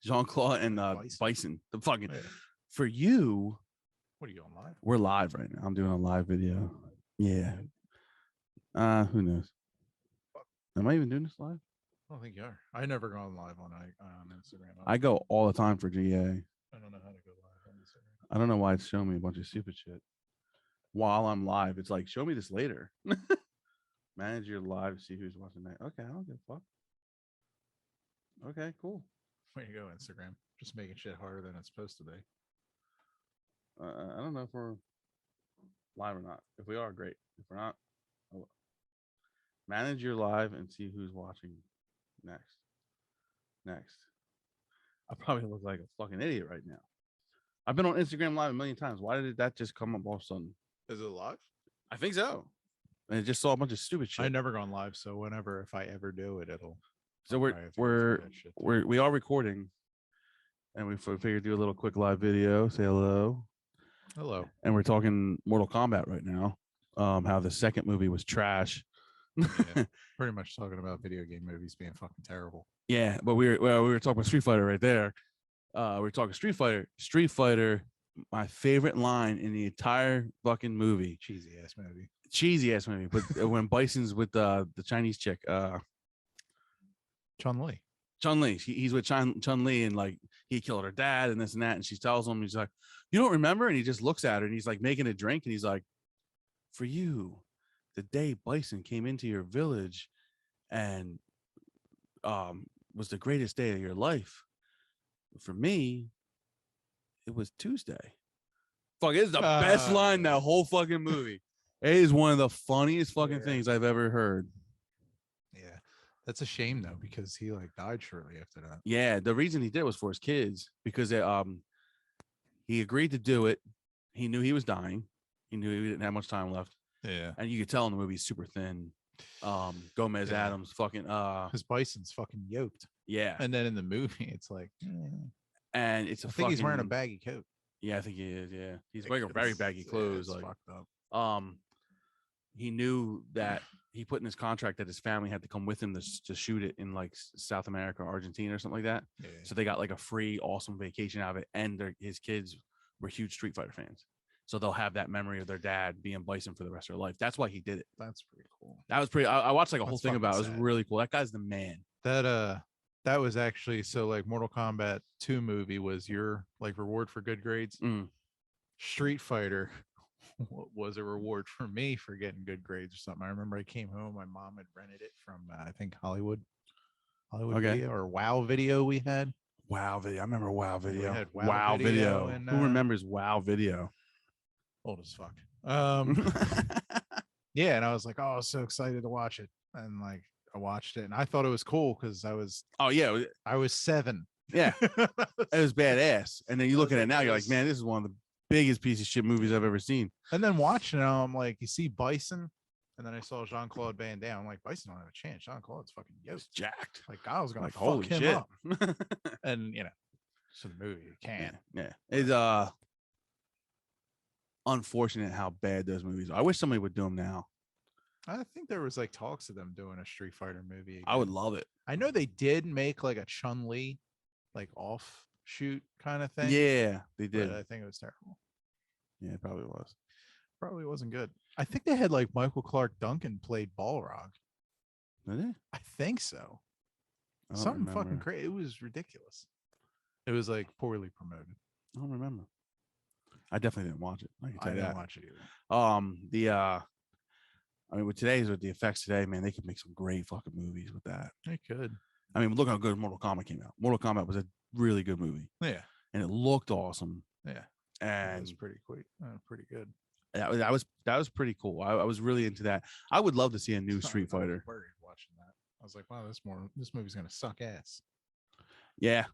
Speaker 1: Jean-Claude and Bison. The fucking for you.
Speaker 2: What are you on live?
Speaker 1: We're live right now. I'm doing a live video. Yeah. Who knows? Am I even doing this live?
Speaker 2: I don't think you are. I never go on live on Instagram.
Speaker 1: I go all the time for GA.
Speaker 2: I don't know how to go live on Instagram.
Speaker 1: I don't know why it's showing me a bunch of stupid shit while I'm live. It's like, show me this later. Manage your live, see who's watching that. Okay, I don't give a fuck. Okay, cool.
Speaker 2: Way to go, Instagram. Just making shit harder than it's supposed to be.
Speaker 1: I don't know if we're live or not. If we are, great. If we're not, oh. Manage your live and see who's watching next. I probably look like a fucking idiot right now. I've been on Instagram Live a million times. Why did that just come up all of a sudden?
Speaker 2: Is it live?
Speaker 1: I think so. And it just saw a bunch of stupid shit.
Speaker 2: I never gone live, so whenever, if I ever do it, it'll.
Speaker 1: So we are recording, and we figured do a little quick live video. Say hello.
Speaker 2: Hello.
Speaker 1: And we're talking Mortal Kombat right now. How the second movie was trash.
Speaker 2: Yeah, pretty much talking about video game movies being fucking terrible.
Speaker 1: Yeah, but we were talking about Street Fighter right there. We were talking Street Fighter. Street Fighter, my favorite line in the entire fucking movie.
Speaker 2: Cheesy ass movie.
Speaker 1: But when Bison's with the Chinese chick,
Speaker 2: Chun-Li.
Speaker 1: He's with Chun-Li, and like he killed her dad and this and that, and she tells him, he's like, you don't remember? And he just looks at her and he's like making a drink, and he's like, for you, the day Bison came into your village and was the greatest day of your life. For me, it was Tuesday. Fuck, it's the best line in that whole fucking movie. It is one of the funniest fucking things I've ever heard.
Speaker 2: Yeah, that's a shame though, because he like died shortly after that.
Speaker 1: Yeah, the reason he did was for his kids, because he agreed to do it. He knew he was dying. He knew he didn't have much time left.
Speaker 2: Yeah,
Speaker 1: and you could tell in the movie he's super thin. Gomez Adams fucking
Speaker 2: his Bison's fucking yoked.
Speaker 1: Yeah,
Speaker 2: and then in the movie it's like,
Speaker 1: and it's
Speaker 2: I think he's wearing a baggy coat.
Speaker 1: Yeah, I think he is. Yeah, he's wearing very baggy clothes. Like,
Speaker 2: fucked up.
Speaker 1: He knew that he put in his contract that his family had to come with him to shoot it in like South America, Argentina, or something like that. Yeah. So they got like a free, awesome vacation out of it, and his kids were huge Street Fighter fans. So they'll have that memory of their dad being Bison for the rest of their life. That's why he did it.
Speaker 2: That's pretty cool.
Speaker 1: That was pretty. I watched like a whole thing about it. It was really cool. That guy's the man.
Speaker 2: That was actually, so like Mortal Kombat 2 movie was your like reward for good grades. Street Fighter was a reward for me for getting good grades or something. I remember I came home, my mom had rented it from I think Hollywood Video or Wow Video. We had
Speaker 1: Wow Video. I remember Wow Video.
Speaker 2: We had Wow Video.
Speaker 1: And, who remembers Wow Video?
Speaker 2: Old as fuck. Yeah, and I was like, oh, I was so excited to watch it, and like I watched it, and I thought it was cool because I was 7.
Speaker 1: Yeah, it was badass. And then you look at it now, you're like, man, this is one of the biggest piece of shit movies I've ever seen.
Speaker 2: And then watching it, I'm like, you see Bison, and then I saw Jean-Claude Van Damme. I'm like, Bison don't have a chance. Jean-Claude's fucking jacked. Like I was gonna like, fuck him up. And so the movie you can't.
Speaker 1: Yeah. It's unfortunate how bad those movies are. I wish somebody would do them now.
Speaker 2: I think there was like talks of them doing a Street Fighter movie again.
Speaker 1: I would love it.
Speaker 2: I know they did make like a Chun-Li like offshoot kind of thing.
Speaker 1: Yeah, they did.
Speaker 2: But I think it was terrible.
Speaker 1: Yeah, it probably was.
Speaker 2: Probably wasn't good. I think they had like Michael Clark Duncan played Balrog.
Speaker 1: Did they?
Speaker 2: I think so. Something fucking crazy. It was ridiculous. It was like poorly promoted.
Speaker 1: I don't remember. I definitely didn't watch it. I
Speaker 2: didn't watch it either.
Speaker 1: I mean, with the effects today, man, they could make some great fucking movies with that.
Speaker 2: They could.
Speaker 1: I mean, look how good Mortal Kombat came out. Mortal Kombat was a really good movie,
Speaker 2: Yeah.
Speaker 1: and it looked awesome.
Speaker 2: Yeah. That
Speaker 1: And
Speaker 2: was pretty quick. Pretty good.
Speaker 1: that was pretty cool. I was really into that. I would love to see a new Street
Speaker 2: I was
Speaker 1: Fighter.
Speaker 2: worried watching that. I was like, wow, this movie's gonna suck ass.
Speaker 1: Yeah,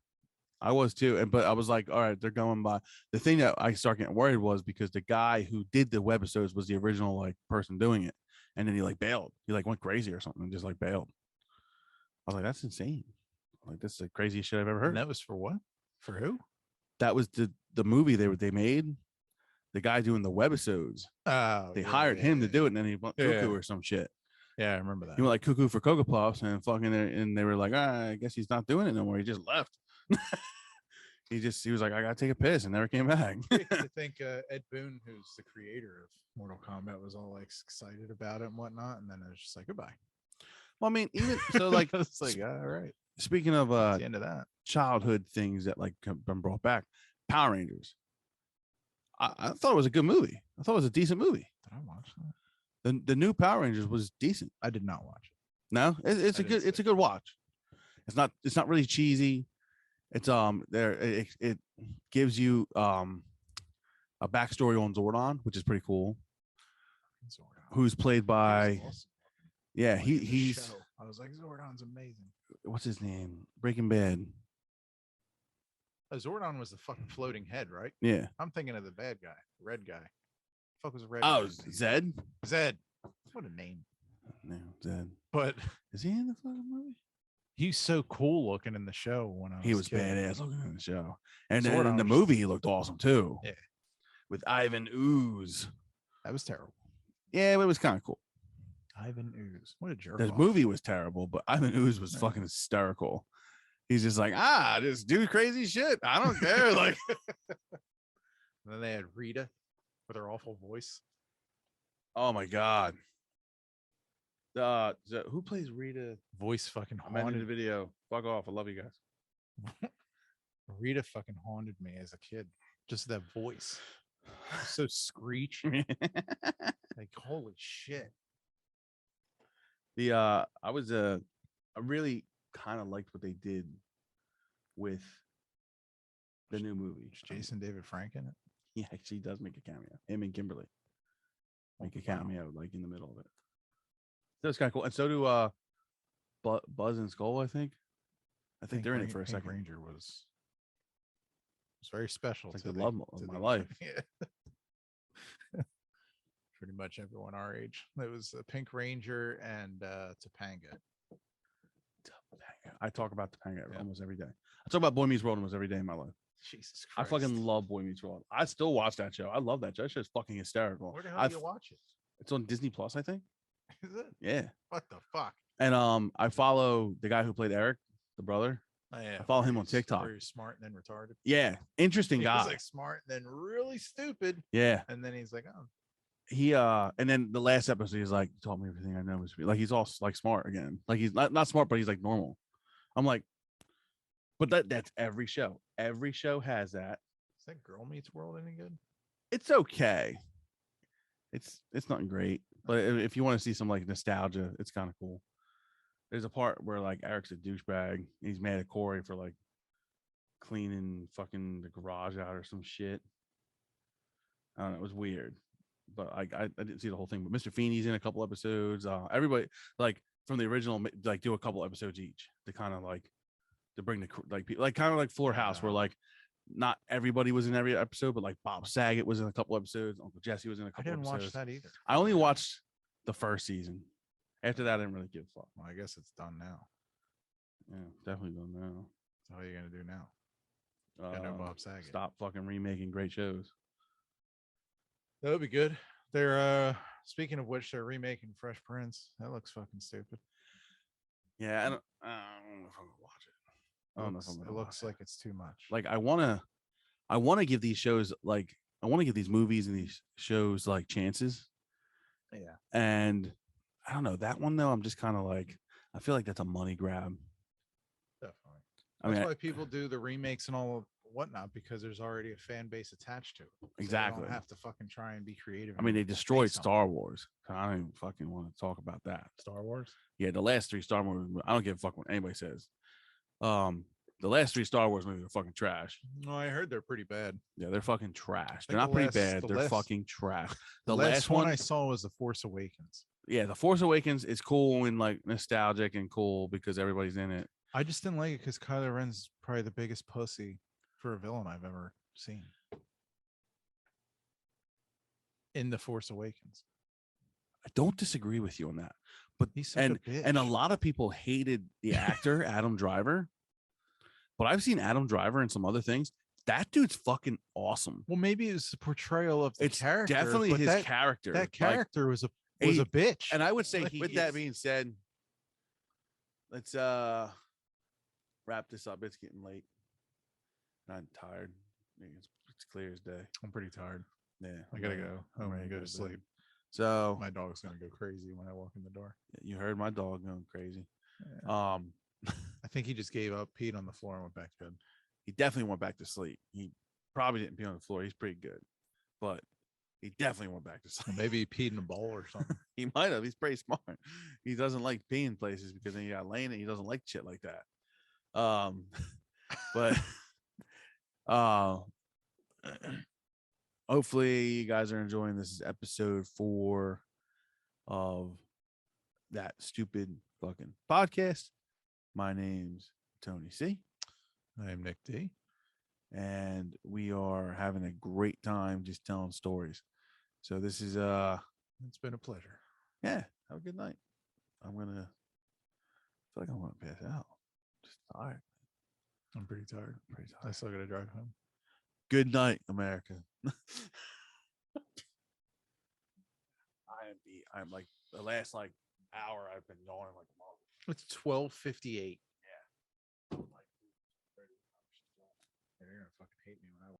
Speaker 1: I was too. But I was like, all right, they're going by. The thing that I started getting worried was because the guy who did the webisodes was the original like person doing it, and then he like bailed. He like went crazy or something and just like bailed. I was like, that's insane. Like, this is the craziest shit I've ever heard.
Speaker 2: And that was for what? For who?
Speaker 1: That was the movie they made. The guy doing the webisodes.
Speaker 2: Oh,
Speaker 1: They hired him to do it, and then he went cuckoo or some shit.
Speaker 2: Yeah, I remember that.
Speaker 1: He went like cuckoo for Cocoa Puffs, and fucking, and they were like, I guess he's not doing it no more. He just left. He was like, I gotta take a piss, and never came back.
Speaker 2: I think Ed Boon, who's the creator of Mortal Kombat, was all like excited about it and whatnot, and then I was just like, goodbye.
Speaker 1: Well, I mean, even so, like,
Speaker 2: it's like, all right.
Speaker 1: Speaking of
Speaker 2: the end of that,
Speaker 1: childhood things that like have been brought back, Power Rangers. I thought it was a good movie. I thought it was a decent movie.
Speaker 2: Did I watch that?
Speaker 1: The new Power Rangers was decent.
Speaker 2: I did not watch it.
Speaker 1: No, it's a good watch. It's not really cheesy. It's it gives you a backstory on Zordon, which is pretty cool. Zordon. Who's played by awesome. Yeah, he's
Speaker 2: I was like, Zordon's amazing.
Speaker 1: What's his name? Breaking Bad.
Speaker 2: Zordon was the fucking floating head, right?
Speaker 1: Yeah.
Speaker 2: I'm thinking of the bad guy, red guy. Fuck was red?
Speaker 1: Oh, Zed.
Speaker 2: Zed. What a name.
Speaker 1: No, Zed.
Speaker 2: But
Speaker 1: is he in the fucking movie?
Speaker 2: He's so cool looking in the show. When
Speaker 1: he was badass looking in the show, and then in the movie he looked awesome too.
Speaker 2: Yeah.
Speaker 1: With Ivan Ooze.
Speaker 2: That was terrible.
Speaker 1: Yeah, but it was kind of cool.
Speaker 2: Ivan Ooze. What a jerk.
Speaker 1: The movie was terrible, but Ivan Ooze was fucking hysterical. He's just like, just do crazy shit. I don't care. Like,
Speaker 2: and then they had Rita with her awful voice.
Speaker 1: Oh my god. Who plays Rita?
Speaker 2: Voice fucking haunted.
Speaker 1: I'm ending the video. Fuck off. I love you guys.
Speaker 2: Rita fucking haunted me as a kid. Just that voice. So screech. Like, holy shit.
Speaker 1: I really kind of liked what they did with the new movie.
Speaker 2: Jason David Frank in it?
Speaker 1: He actually does make a cameo. Him and Kimberly make a cameo like in the middle of it. That's kind of cool. And so do Buzz and Skull, I think. I think they're in it for a second.
Speaker 2: Ranger was very special.
Speaker 1: It's like the love of my life.
Speaker 2: Yeah. Pretty much everyone our age. It was Pink Ranger and Topanga.
Speaker 1: I talk about Topanga almost every day. I talk about Boy Meets World almost every day in my life.
Speaker 2: Jesus Christ.
Speaker 1: I fucking love Boy Meets World. I still watch that show. I love that show. That show's fucking hysterical.
Speaker 2: Where the hell do you watch it?
Speaker 1: It's on Disney Plus, I think.
Speaker 2: Is it?
Speaker 1: Yeah.
Speaker 2: What the fuck?
Speaker 1: And I follow the guy who played Eric, the brother.
Speaker 2: Oh, yeah.
Speaker 1: I follow him on TikTok.
Speaker 2: Very smart and then retarded.
Speaker 1: Yeah, interesting guy.
Speaker 2: He's like smart and then really stupid.
Speaker 1: Yeah.
Speaker 2: And then he's like, oh.
Speaker 1: He and then the last episode he's like, taught me everything I know. Like he's all like smart again. Like he's not smart, but he's like normal. I'm like, but that's every show. Every show has that.
Speaker 2: Is that Girl Meets World any good?
Speaker 1: It's okay. It's nothing great, but if you want to see some like nostalgia, it's kind of cool. There's a part where like Eric's a douchebag. He's mad at Corey for like cleaning fucking the garage out or some shit. I don't know. It was weird, but I didn't see the whole thing. But Mr. Feeney's in a couple episodes. Everybody like from the original like do a couple episodes each to kind of like to bring the like people like kind of like Fuller House where like not everybody was in every episode, but like Bob Saget was in a couple episodes. Uncle Jesse was in a couple episodes.
Speaker 2: I didn't watch that either.
Speaker 1: I only watched the first season. After that, I didn't really give a fuck.
Speaker 2: Well, I guess it's done now.
Speaker 1: Yeah, definitely done now.
Speaker 2: So what are you gonna do now? Got no Bob Saget.
Speaker 1: Stop fucking remaking great shows.
Speaker 2: That would be good. They're speaking of which, they're remaking Fresh Prince. That looks fucking stupid.
Speaker 1: Yeah, I don't know if I'm gonna watch it. I don't know if I'm gonna.
Speaker 2: It looks like it's too much.
Speaker 1: Like I wanna give these shows like I want to give these movies and these shows like chances.
Speaker 2: Yeah.
Speaker 1: And I don't know that one though. I'm just kind of like I feel like that's a money grab.
Speaker 2: Definitely.
Speaker 1: That's
Speaker 2: why people do the remakes and all of whatnot, because there's already a fan base attached to it. So
Speaker 1: exactly.
Speaker 2: They don't have to fucking try and be creative.
Speaker 1: I mean, they destroyed Star Wars. I don't even fucking want to talk about that.
Speaker 2: Star Wars?
Speaker 1: Yeah, the last 3 Star Wars. I don't give a fuck what anybody says. The last 3 Star Wars movies are fucking trash.
Speaker 2: No, I heard they're pretty bad.
Speaker 1: Yeah, they're fucking trash. They're
Speaker 2: think
Speaker 1: not
Speaker 2: the
Speaker 1: pretty
Speaker 2: last-
Speaker 1: bad.
Speaker 2: the
Speaker 1: They're
Speaker 2: last-
Speaker 1: fucking trash.
Speaker 2: The last one I saw was The Force Awakens.
Speaker 1: Yeah, The Force Awakens is cool and like nostalgic and cool because everybody's in it.
Speaker 2: I just didn't like it because Kylo Ren's probably the biggest pussy for a villain I've ever seen. In The Force Awakens.
Speaker 1: I don't disagree with you on that. But
Speaker 2: He's such a bitch.
Speaker 1: and a lot of people hated the actor Adam Driver. But I've seen Adam Driver and some other things. That dude's fucking awesome.
Speaker 2: Well, maybe it was the portrayal of the
Speaker 1: It's
Speaker 2: character.
Speaker 1: definitely
Speaker 2: but
Speaker 1: his character.
Speaker 2: That
Speaker 1: Like,
Speaker 2: character was a bitch.
Speaker 1: and I would say
Speaker 2: Like,
Speaker 1: with that being said, let's wrap this up. It's getting late. I'm tired. It's clear as day.
Speaker 2: I'm pretty tired.
Speaker 1: Yeah.
Speaker 2: I gotta go. I'm ready to go to sleep.
Speaker 1: So
Speaker 2: My dog's gonna go crazy when I walk in the door.
Speaker 1: you heard my dog going crazy.
Speaker 2: Yeah. I think he just gave up, peed on the floor, and went back to bed.
Speaker 1: He definitely went back to sleep. He probably didn't pee on the floor. He's pretty good, but he definitely went back to sleep.
Speaker 2: Maybe he peed in a bowl or something.
Speaker 1: He might have. He's pretty smart. He doesn't like peeing places because then you got laying it. He doesn't like shit like that. But hopefully you guys are enjoying this. Is episode 4 of that stupid fucking podcast. My name's Tony C.
Speaker 2: I am Nick D.
Speaker 1: And we are having a great time just telling stories. So this is
Speaker 2: It's been a pleasure.
Speaker 1: yeah, have a good night. I feel like I'm gonna pass out. Just tired.
Speaker 2: I'm pretty tired. I still gotta drive home.
Speaker 1: Good night, America. I'm like the last like hour I've been yawning like a mother.
Speaker 2: It's 12:58.
Speaker 1: Yeah.
Speaker 2: They're gonna fucking hate me when I